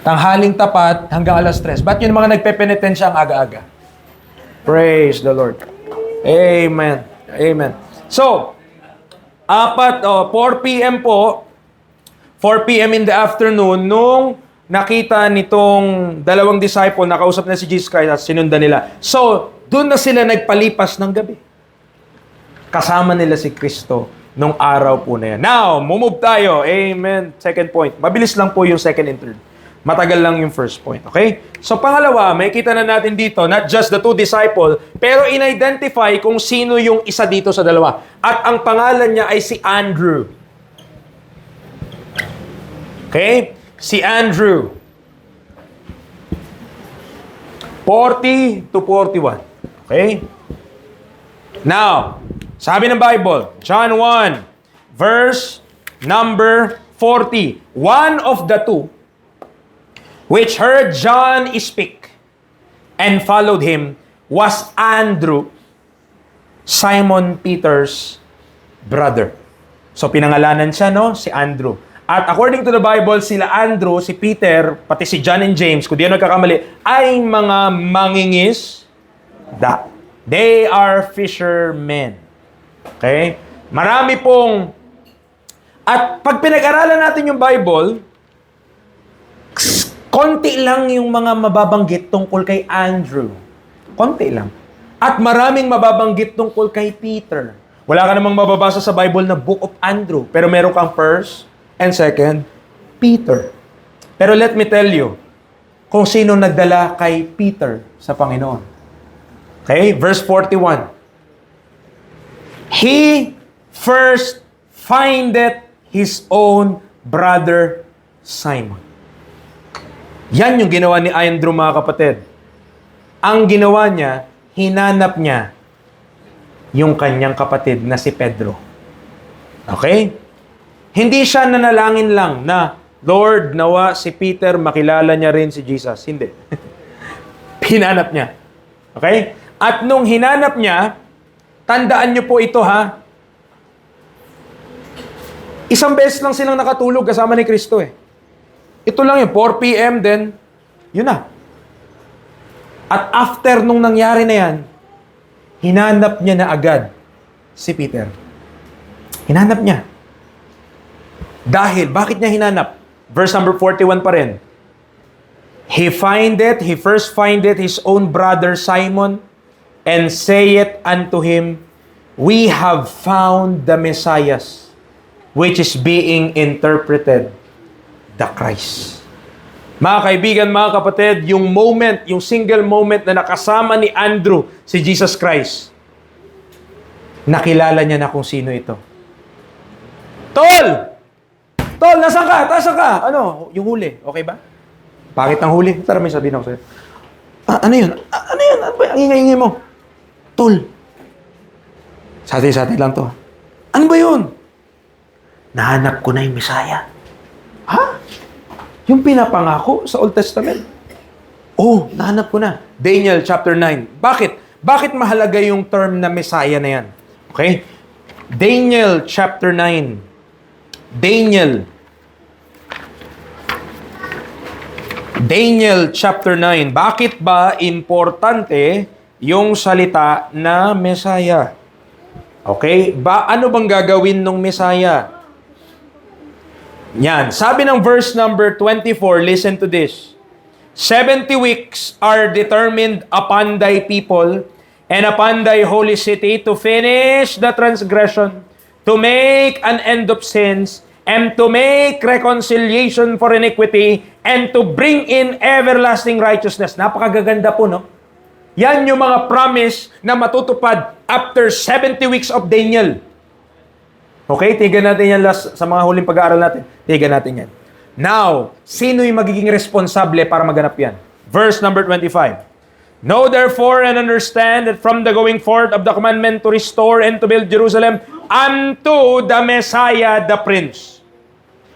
A: Tanghaling tapat hanggang alas 3. Ba't yun mga nagpepenitensya ang aga-aga? Praise the Lord. Amen. Amen. So, 4 p.m. po, 4 p.m. in the afternoon, nung nakita nitong dalawang disciple, nakausap na si Jesus Christ at sinundan nila. So, doon na sila nagpalipas ng gabi. Kasama nila si Kristo nung araw po na yan. Now, mumove tayo. Amen. Second point. Mabilis lang po yung second and third. Matagal lang yung first point. Okay? So, pangalawa, may kita na natin dito, not just the two disciple, pero in-identify kung sino yung isa dito sa dalawa. At ang pangalan niya ay si Andrew. Okay? Si Andrew. 40 to 41. Okay? Now, sabi ng Bible, John 1, verse number 40. One of the two, which heard John speak and followed him, was Andrew, Simon Peter's brother. So, pinangalanan siya, no? Si Andrew. At according to the Bible, sila Andrew, si Peter, pati si John and James, kung di yan nagkakamali, ay mga mangingisda. They are fishermen. Okay? Marami pong... At pag pinag-aralan natin yung Bible, konti lang yung mga mababanggit tungkol kay Andrew. Konti lang. At maraming mababanggit tungkol kay Peter. Wala ka namang mababasa sa Bible na Book of Andrew, pero meron kang 1st and 2nd Peter. Pero let me tell you, kung sino nagdala kay Peter sa Panginoon. Okay? Verse 41. He first findeth his own brother Simon. Yan yung ginawa ni Andrew, mga kapatid. Ang ginawa niya, hinanap niya yung kanyang kapatid na si Pedro. Okay? Hindi siya nanalangin lang na, Lord, nawa si Peter, makilala niya rin si Jesus. Hindi. Hinanap niya. Okay? At nung hinanap niya, tandaan niyo po ito, ha? Isang beses lang silang nakatulog kasama ni Kristo eh. Ito lang yun, 4 p.m. then, yun na. At after nung nangyari na yan, hinanap niya na agad si Peter. Hinanap niya. Dahil, bakit niya hinanap? Verse number 41 pa rin. He first findeth his own brother Simon, and saith unto him, We have found the Messiah, which is being interpreted, the Christ. Mga kaibigan, mga kapatid, yung moment, yung single moment na nakasama ni Andrew si Jesus Christ, nakilala niya na kung sino ito. Tol! Tol, nasaan ka? Tasan ka? Ano? Yung huli. Okay ba? Bakit ang huli? Tara, may sabihin ako sa'yo. Ano yun? Ano yun? Ano ba? Ang ingay-ingay mo. Tol. Sa atin lang to. Ano ba yun? Nahanap ko na yung Messiah. Ha? Yung pinapangako sa Old Testament? Oh, nahanap ko na. Daniel chapter 9. Bakit? Bakit mahalaga yung term na Messiah na yan? Okay? Daniel chapter 9. Daniel chapter 9. Bakit ba importante yung salita na Messiah? Okay? Ano bang gagawin ng Messiah? Yan. Sabi ng verse number 24, listen to this. 70 weeks are determined upon thy people and upon thy holy city to finish the transgression, to make an end of sins, and to make reconciliation for iniquity, and to bring in everlasting righteousness. Napakagaganda po, no? Yan yung mga promise na matutupad after 70 weeks of Daniel. Okay, tigan natin yan sa mga huling pag-aaral natin. Tigan natin yan. Now, sino yung magiging responsable para maganap yan? Verse number 25. Know therefore and understand that from the going forth of the commandment to restore and to build Jerusalem unto the Messiah the Prince.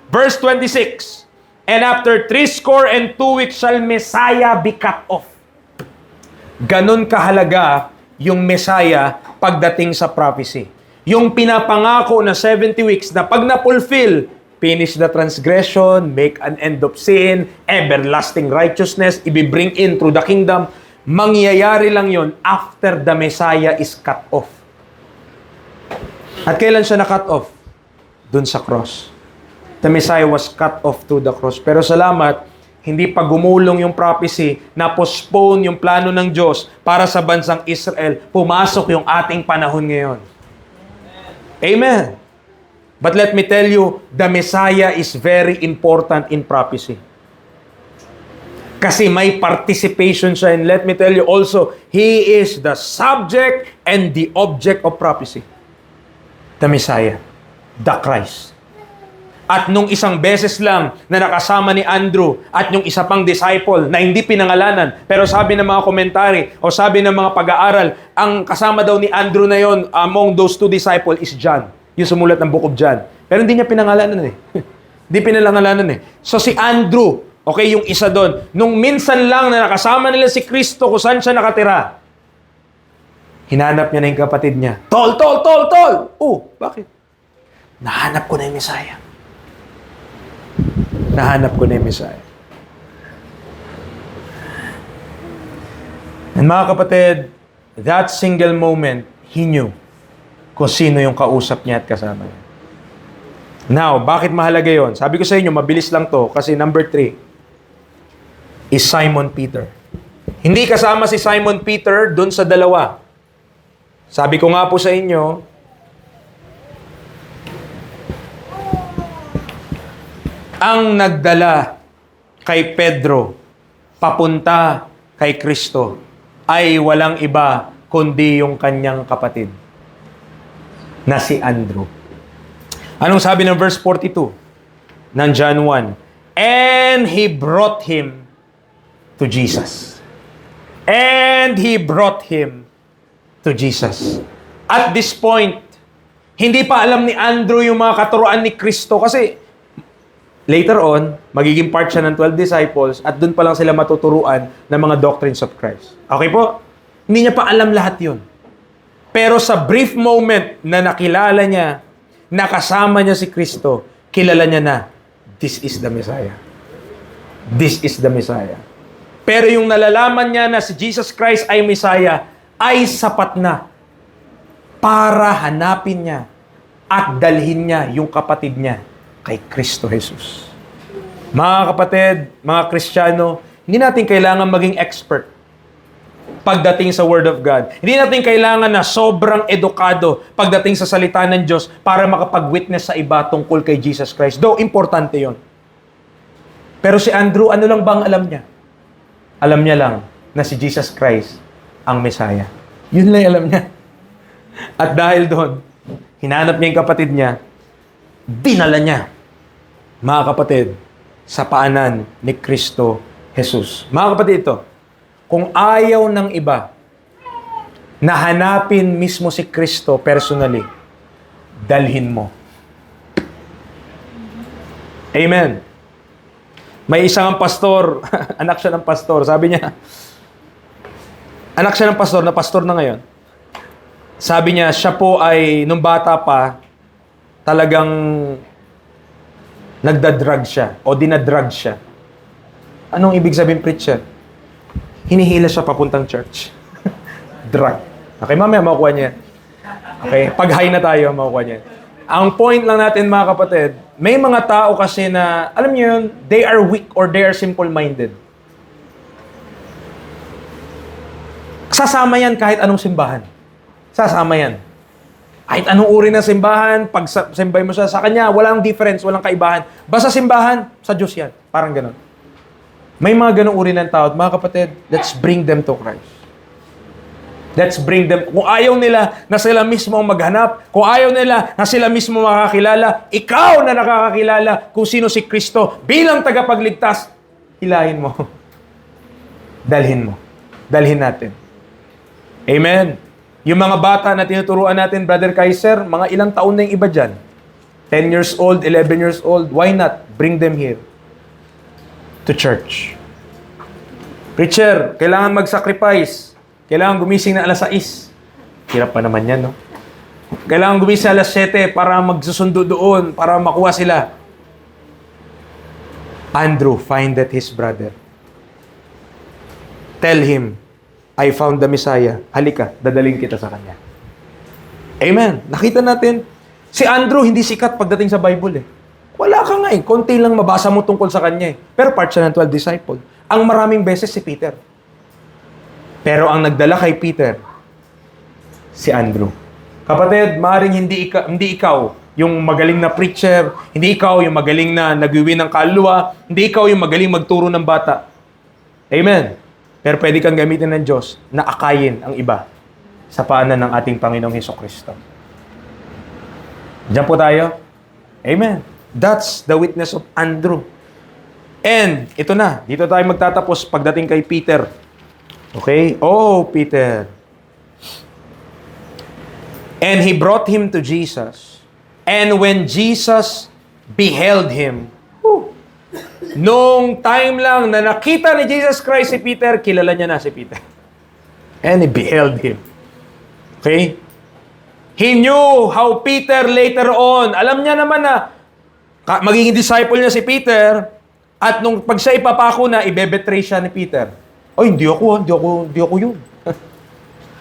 A: Verse 26. And after 62 weeks shall Messiah be cut off. Ganon kahalaga yung Messiah pagdating sa prophecy. Yung pinapangako na 70 weeks na pag na-fulfill, finish the transgression, make an end of sin, everlasting righteousness, ibibring in through the kingdom, mangyayari lang yon after the Messiah is cut off. At kailan siya na-cut off? Dun sa cross. The Messiah was cut off to the cross. Pero salamat, hindi pa gumulong yung prophecy na postpone yung plano ng Diyos para sa bansang Israel. Pumasok yung ating panahon ngayon. Amen. But let me tell you, the Messiah is very important in prophecy. Kasi may participation siya. And let me tell you also, He is the subject and the object of prophecy. The Messiah. The Christ. At nung isang beses lang na nakasama ni Andrew at yung isa pang disciple na hindi pinangalanan, pero sabi ng mga komentary o sabi ng mga pag-aaral, ang kasama daw ni Andrew na yon among those two disciples is John. Yung sumulat ng Book of John. Pero hindi niya pinangalanan eh. Hindi pinangalanan eh. So si Andrew, okay, yung isa doon, nung minsan lang na nakasama nila si Kristo kung saan siya nakatira, hinanap niya na yung kapatid niya. Tol! Oh, bakit? Nahanap ko na yung Messiah. Nahanap ko na yung Messiah. And mga kapatid, that single moment, he knew kung sino yung kausap niya at kasama niya. Now, bakit mahalaga yon? Sabi ko sa inyo, mabilis lang to kasi number 3 is Simon Peter. Hindi kasama si Simon Peter dun sa dalawa. Sabi ko nga po sa inyo, ang nagdala kay Pedro papunta kay Kristo ay walang iba kundi yung kanyang kapatid na si Andrew. Anong sabi ng verse 42 ng John 1? And he brought him to Jesus. And he brought him to Jesus. At this point, hindi pa alam ni Andrew yung mga katuruan ni Kristo kasi later on, magiging part siya ng 12 disciples at dun pa lang sila matuturuan ng mga doctrines of Christ. Okay po? Hindi niya pa alam lahat yun. Pero sa brief moment na nakilala niya, nakasama niya si Kristo, kilala niya na, this is the Messiah. This is the Messiah. Pero yung nalalaman niya na si Jesus Christ ay Messiah, ay sapat na para hanapin niya at dalhin niya yung kapatid niya kay Kristo Jesus. Mga kapatid, mga Kristiyano, hindi natin kailangan maging expert pagdating sa Word of God. Hindi natin kailangan na sobrang edukado pagdating sa salita ng Diyos para makapag-witness sa iba tungkol kay Jesus Christ. Though, importante yon. Pero si Andrew, ano lang bang alam niya? Alam niya lang na si Jesus Christ ang Messiah. Yun lang alam niya. At dahil doon, hinanap niya yung kapatid niya, dinala niya, mga kapatid, sa paanan ni Kristo Jesus. Mga kapatid, ito, kung ayaw ng iba na hanapin mismo si Kristo personally, dalhin mo. Amen. May isang pastor, anak siya ng pastor, sabi niya, anak siya ng pastor, na pastor na ngayon. Sabi niya, siya po ay, nung bata pa, talagang nagda-drug siya o dinadrug siya. Anong ibig sabihin, preacher? Hinihila siya papuntang church. Drug. Okay, mamaya makukuha niya. Okay? Pag high na tayo, makukuha niyan. Ang point lang natin mga kapatid, may mga tao kasi na, alam niyo yun, they are weak or they are simple-minded. Sasama yan kahit anong simbahan. Sasama yan. Kahit anong uri ng simbahan, pag simbay mo siya sa kanya, walang difference, walang kaibahan. Basta simbahan, sa Diyos yan. Parang ganun. May mga ganong uri ng tao. Mga kapatid, let's bring them to Christ. Let's bring them. Kung ayaw nila na sila mismo ang maghanap, kung ayaw nila na sila mismo makakilala, ikaw na nakakakilala kung sino si Kristo bilang tagapagligtas, hilahin mo. Dalhin mo. Dalhin natin. Amen. Yung mga bata na tinuturuan natin, Brother Kaiser, mga ilang taon na yung iba dyan. 10 years old, 11 years old. Why not? Bring them here to church. Preacher, kailangan mag-sacrifice. Kailangan gumising na alas 6. Hirap pa naman yan, no? Kailangan gumising alas 7 para magsusundo doon, para makuha sila. Andrew findeth his brother. Tell him, I found the Messiah. Halika, dadaling kita sa kanya. Amen. Nakita natin, si Andrew hindi sikat pagdating sa Bible eh. Wala ka nga eh. Konti lang mabasa mo tungkol sa kanya eh. Pero part siya ng 12 disciple. Ang maraming beses si Peter. Pero ang nagdala kay Peter, si Andrew. Kapatid, maaaring hindi ikaw yung magaling na preacher, hindi ikaw yung magaling na nagwiwin ng kaluluwa, hindi ikaw yung magaling magturo ng bata. Amen. Pero pwede kang gamitin ng Diyos na akayin ang iba sa paanan ng ating Panginoong Hesukristo. Diyan po tayo. Amen. That's the witness of Andrew. And, ito na. Dito tayo magtatapos pagdating kay Peter. Okay? Oh, Peter. And he brought him to Jesus. And when Jesus beheld him, nung time lang na nakita ni Jesus Christ si Peter, kilala niya na si Peter. And he beheld him. Okay? He knew how Peter later on, alam niya naman na magiging disciple niya si Peter, at nung pag siya ipapako na, ibebetray siya ni Peter. Ay, hindi ako yun.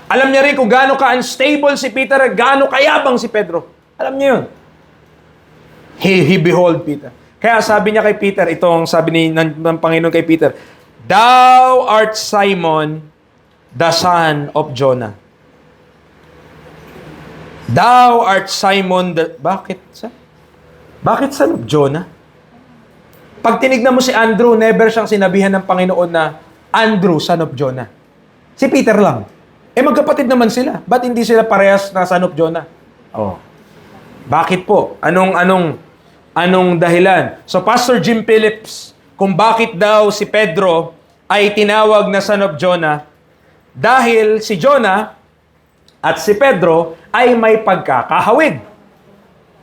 A: Alam niya rin kung gaano ka-unstable si Peter at gaano kayabang si Pedro. Alam niya yun. He behold Peter. Kaya sabi niya kay Peter, itong sabi ng Panginoon kay Peter, Thou art Simon, the son of Jonah. Thou art Simon, Bakit son of Jonah? Pag tinignan mo si Andrew, never siyang sinabihan ng Panginoon na Andrew, son of Jonah. Si Peter lang. Magkapatid naman sila. Ba't hindi sila parehas na son of Jonah? Oh. Bakit po? Anong dahilan? So, Pastor Jim Phillips, kung bakit daw si Pedro ay tinawag na son of Jonah, dahil si Jonah at si Pedro ay may pagkakahawig.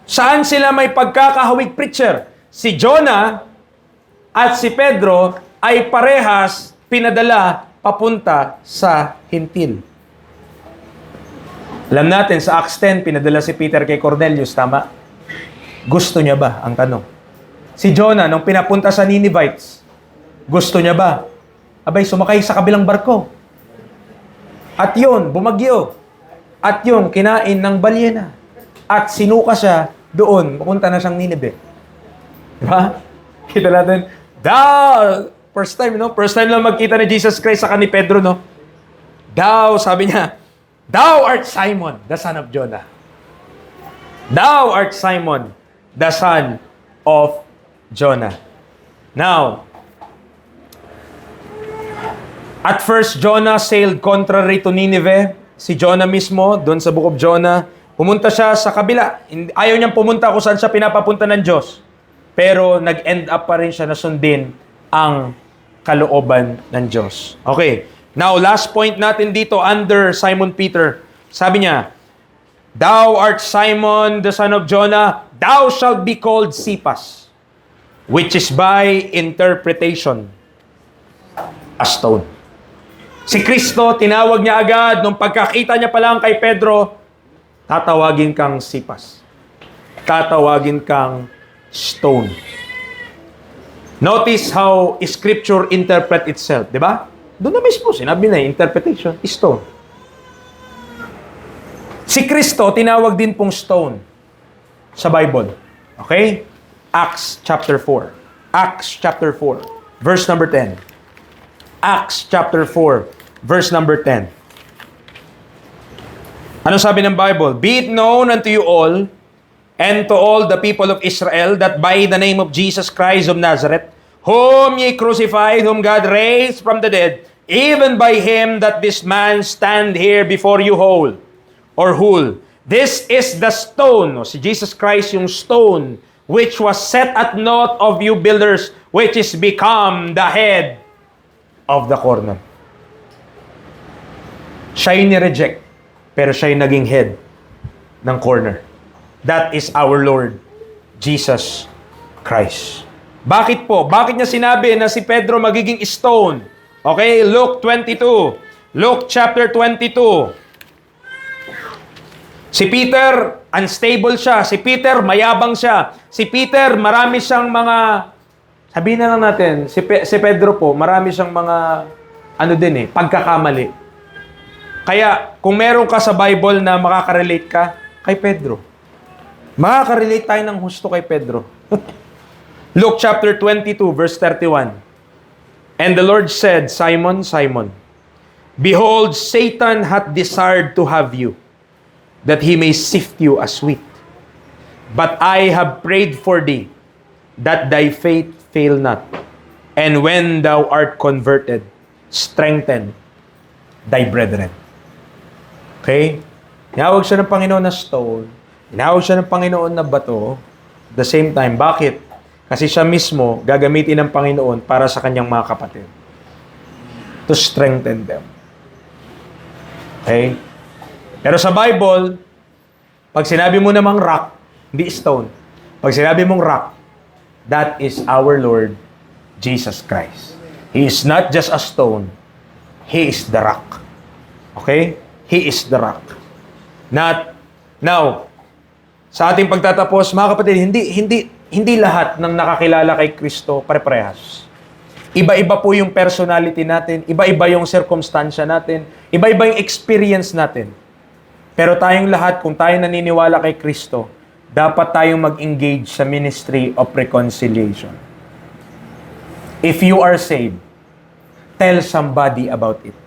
A: Saan sila may pagkakahawig, preacher? Si Jonah at si Pedro ay parehas pinadala papunta sa Hintil. Alam natin, sa Acts 10, pinadala si Peter kay Cornelius, tama? Gusto niya ba? Ang tanong. Si Jonah, nung pinapunta sa Ninevites, gusto niya ba? Abay, sumakay sa kabilang barko. At yun, bumagyo. At yun, kinain ng balyena. At sinuka siya doon, papunta na siyang Nineveh. Diba? Kita natin, first time lang magkita ni Jesus Christ sa ni Pedro, no? Sabi niya, Thou art Simon, the son of Jonah. Thou art Simon, the son of Jonah. Now, at first, Jonah sailed contrary to Nineveh. Si Jonah mismo, doon sa Book of Jonah, pumunta siya sa kabila. Ayaw niyang pumunta kung saan siya pinapapunta ng Diyos. Pero nag-end up pa rin siya na sundin ang kalooban ng Diyos. Okay. Now, last point natin dito under Simon Peter. Sabi niya, Thou art Simon, the son of Jonah, thou shalt be called Cephas, which is by interpretation, a stone. Si Kristo, tinawag niya agad, nung pagkakita niya pa lang kay Pedro, tatawagin kang Cephas. Tatawagin kang stone. Notice how Scripture interpret itself, di ba? Doon na mismo, sinabi na, interpretation, stone. Si Kristo, tinawag din pong stone sa Bible. Okay? Acts chapter 4. Acts chapter 4, verse number 10. Acts chapter 4, verse number 10. Ano sabi ng Bible? Be it known unto you all and to all the people of Israel that by the name of Jesus Christ of Nazareth, whom ye crucified, whom God raised from the dead, even by him that this man stand here before you whole, or whole. This is the stone, si Jesus Christ yung stone, which was set at naught of you builders, which is become the head of the corner. Siya yung nireject, pero siya yung naging head ng corner. That is our Lord, Jesus Christ. Bakit po? Bakit niya sinabi na si Pedro magiging stone? Okay, Luke 22. Luke chapter 22. Si Peter, unstable siya. Si Peter, mayabang siya. Si Peter, marami siyang mga, sabihin na lang natin, si Pedro po, marami siyang mga, pagkakamali. Kaya, kung meron ka sa Bible na makaka-relate ka, kay Pedro. Makaka-relate tayo ng husto kay Pedro. Luke chapter 22, verse 31. And the Lord said, Simon, Simon, behold, Satan hath desired to have you, that he may sift you as wheat. But I have prayed for thee, that thy faith fail not. And when thou art converted, strengthen thy brethren. Okay? Inawag siya ng Panginoon na stone. Inawag siya ng Panginoon na bato. At the same time, bakit? Kasi siya mismo gagamitin ng Panginoon para sa kanyang mga kapatid. To strengthen them. Okay? Pero sa Bible, pag sinabi mo namang rock, hindi stone. Pag sinabi mong rock, that is our Lord Jesus Christ. He is not just a stone. He is the rock. Okay? He is the rock. Now, sa ating pagtatapos, mga kapatid, hindi lahat ng nakakilala kay Kristo pare-parehas. Iba-iba po yung personality natin, iba-iba yung circumstansya natin, iba-iba yung experience natin. Pero tayong lahat, kung tayo naniniwala kay Kristo, dapat tayong mag-engage sa ministry of reconciliation. If you are saved, tell somebody about it.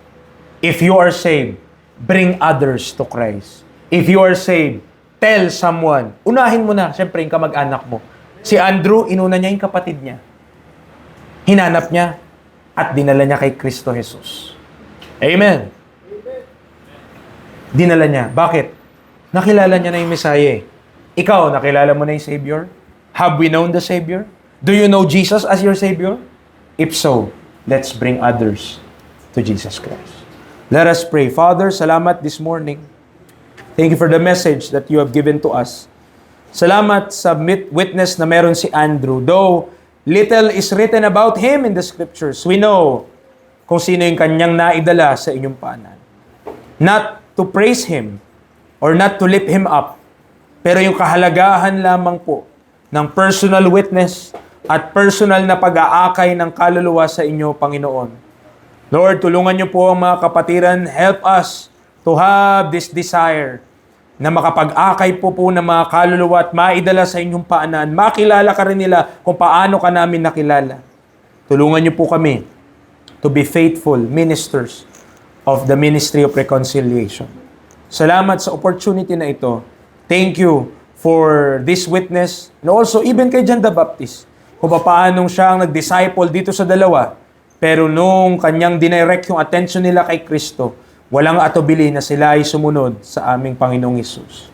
A: If you are saved, bring others to Christ. If you are saved, tell someone. Unahin mo na, siyempre, yung kamag-anak mo. Si Andrew, inuna niya yung kapatid niya. Hinanap niya at dinala niya kay Kristo Jesus. Amen. Dinala niya. Bakit? Nakilala niya na yung Messiah. Ikaw, nakilala mo na yung Savior? Have we known the Savior? Do you know Jesus as your Savior? If so, let's bring others to Jesus Christ. Let us pray. Father, salamat this morning. Thank you for the message that you have given to us. Salamat sa witness na meron si Andrew. Though little is written about him in the scriptures, we know kung sino yung kanyang naidala sa inyong paanan. Not to praise him or not to lift him up, pero yung kahalagahan lamang po ng personal witness at personal na pag-aakay ng kaluluwa sa inyo, Panginoon. Lord, tulungan niyo po ang mga kapatiran. Help us to have this desire na makapag-akay po ng mga kaluluwa at maidala sa inyong paanan. Makilala ka rin nila kung paano ka namin nakilala. Tulungan niyo po kami to be faithful ministers of the ministry of reconciliation. Salamat sa opportunity na ito. Thank you for this witness and also even kay John the Baptist. Kung paano siya ang nag-disciple dito sa dalawa. Pero nung kanyang dinirect yung attention nila kay Kristo, walang atubili na sila ay sumunod sa aming Panginoong Hesus.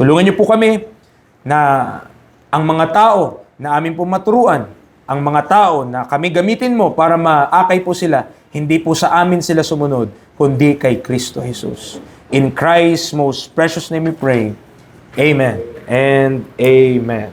A: Tulungan niyo po kami na ang mga tao na aming po maturuan, ang mga tao na kami gamitin mo para maakay po sila, hindi po sa amin sila sumunod, kundi kay Kristo Jesus. In Christ's most precious name we pray. Amen and amen.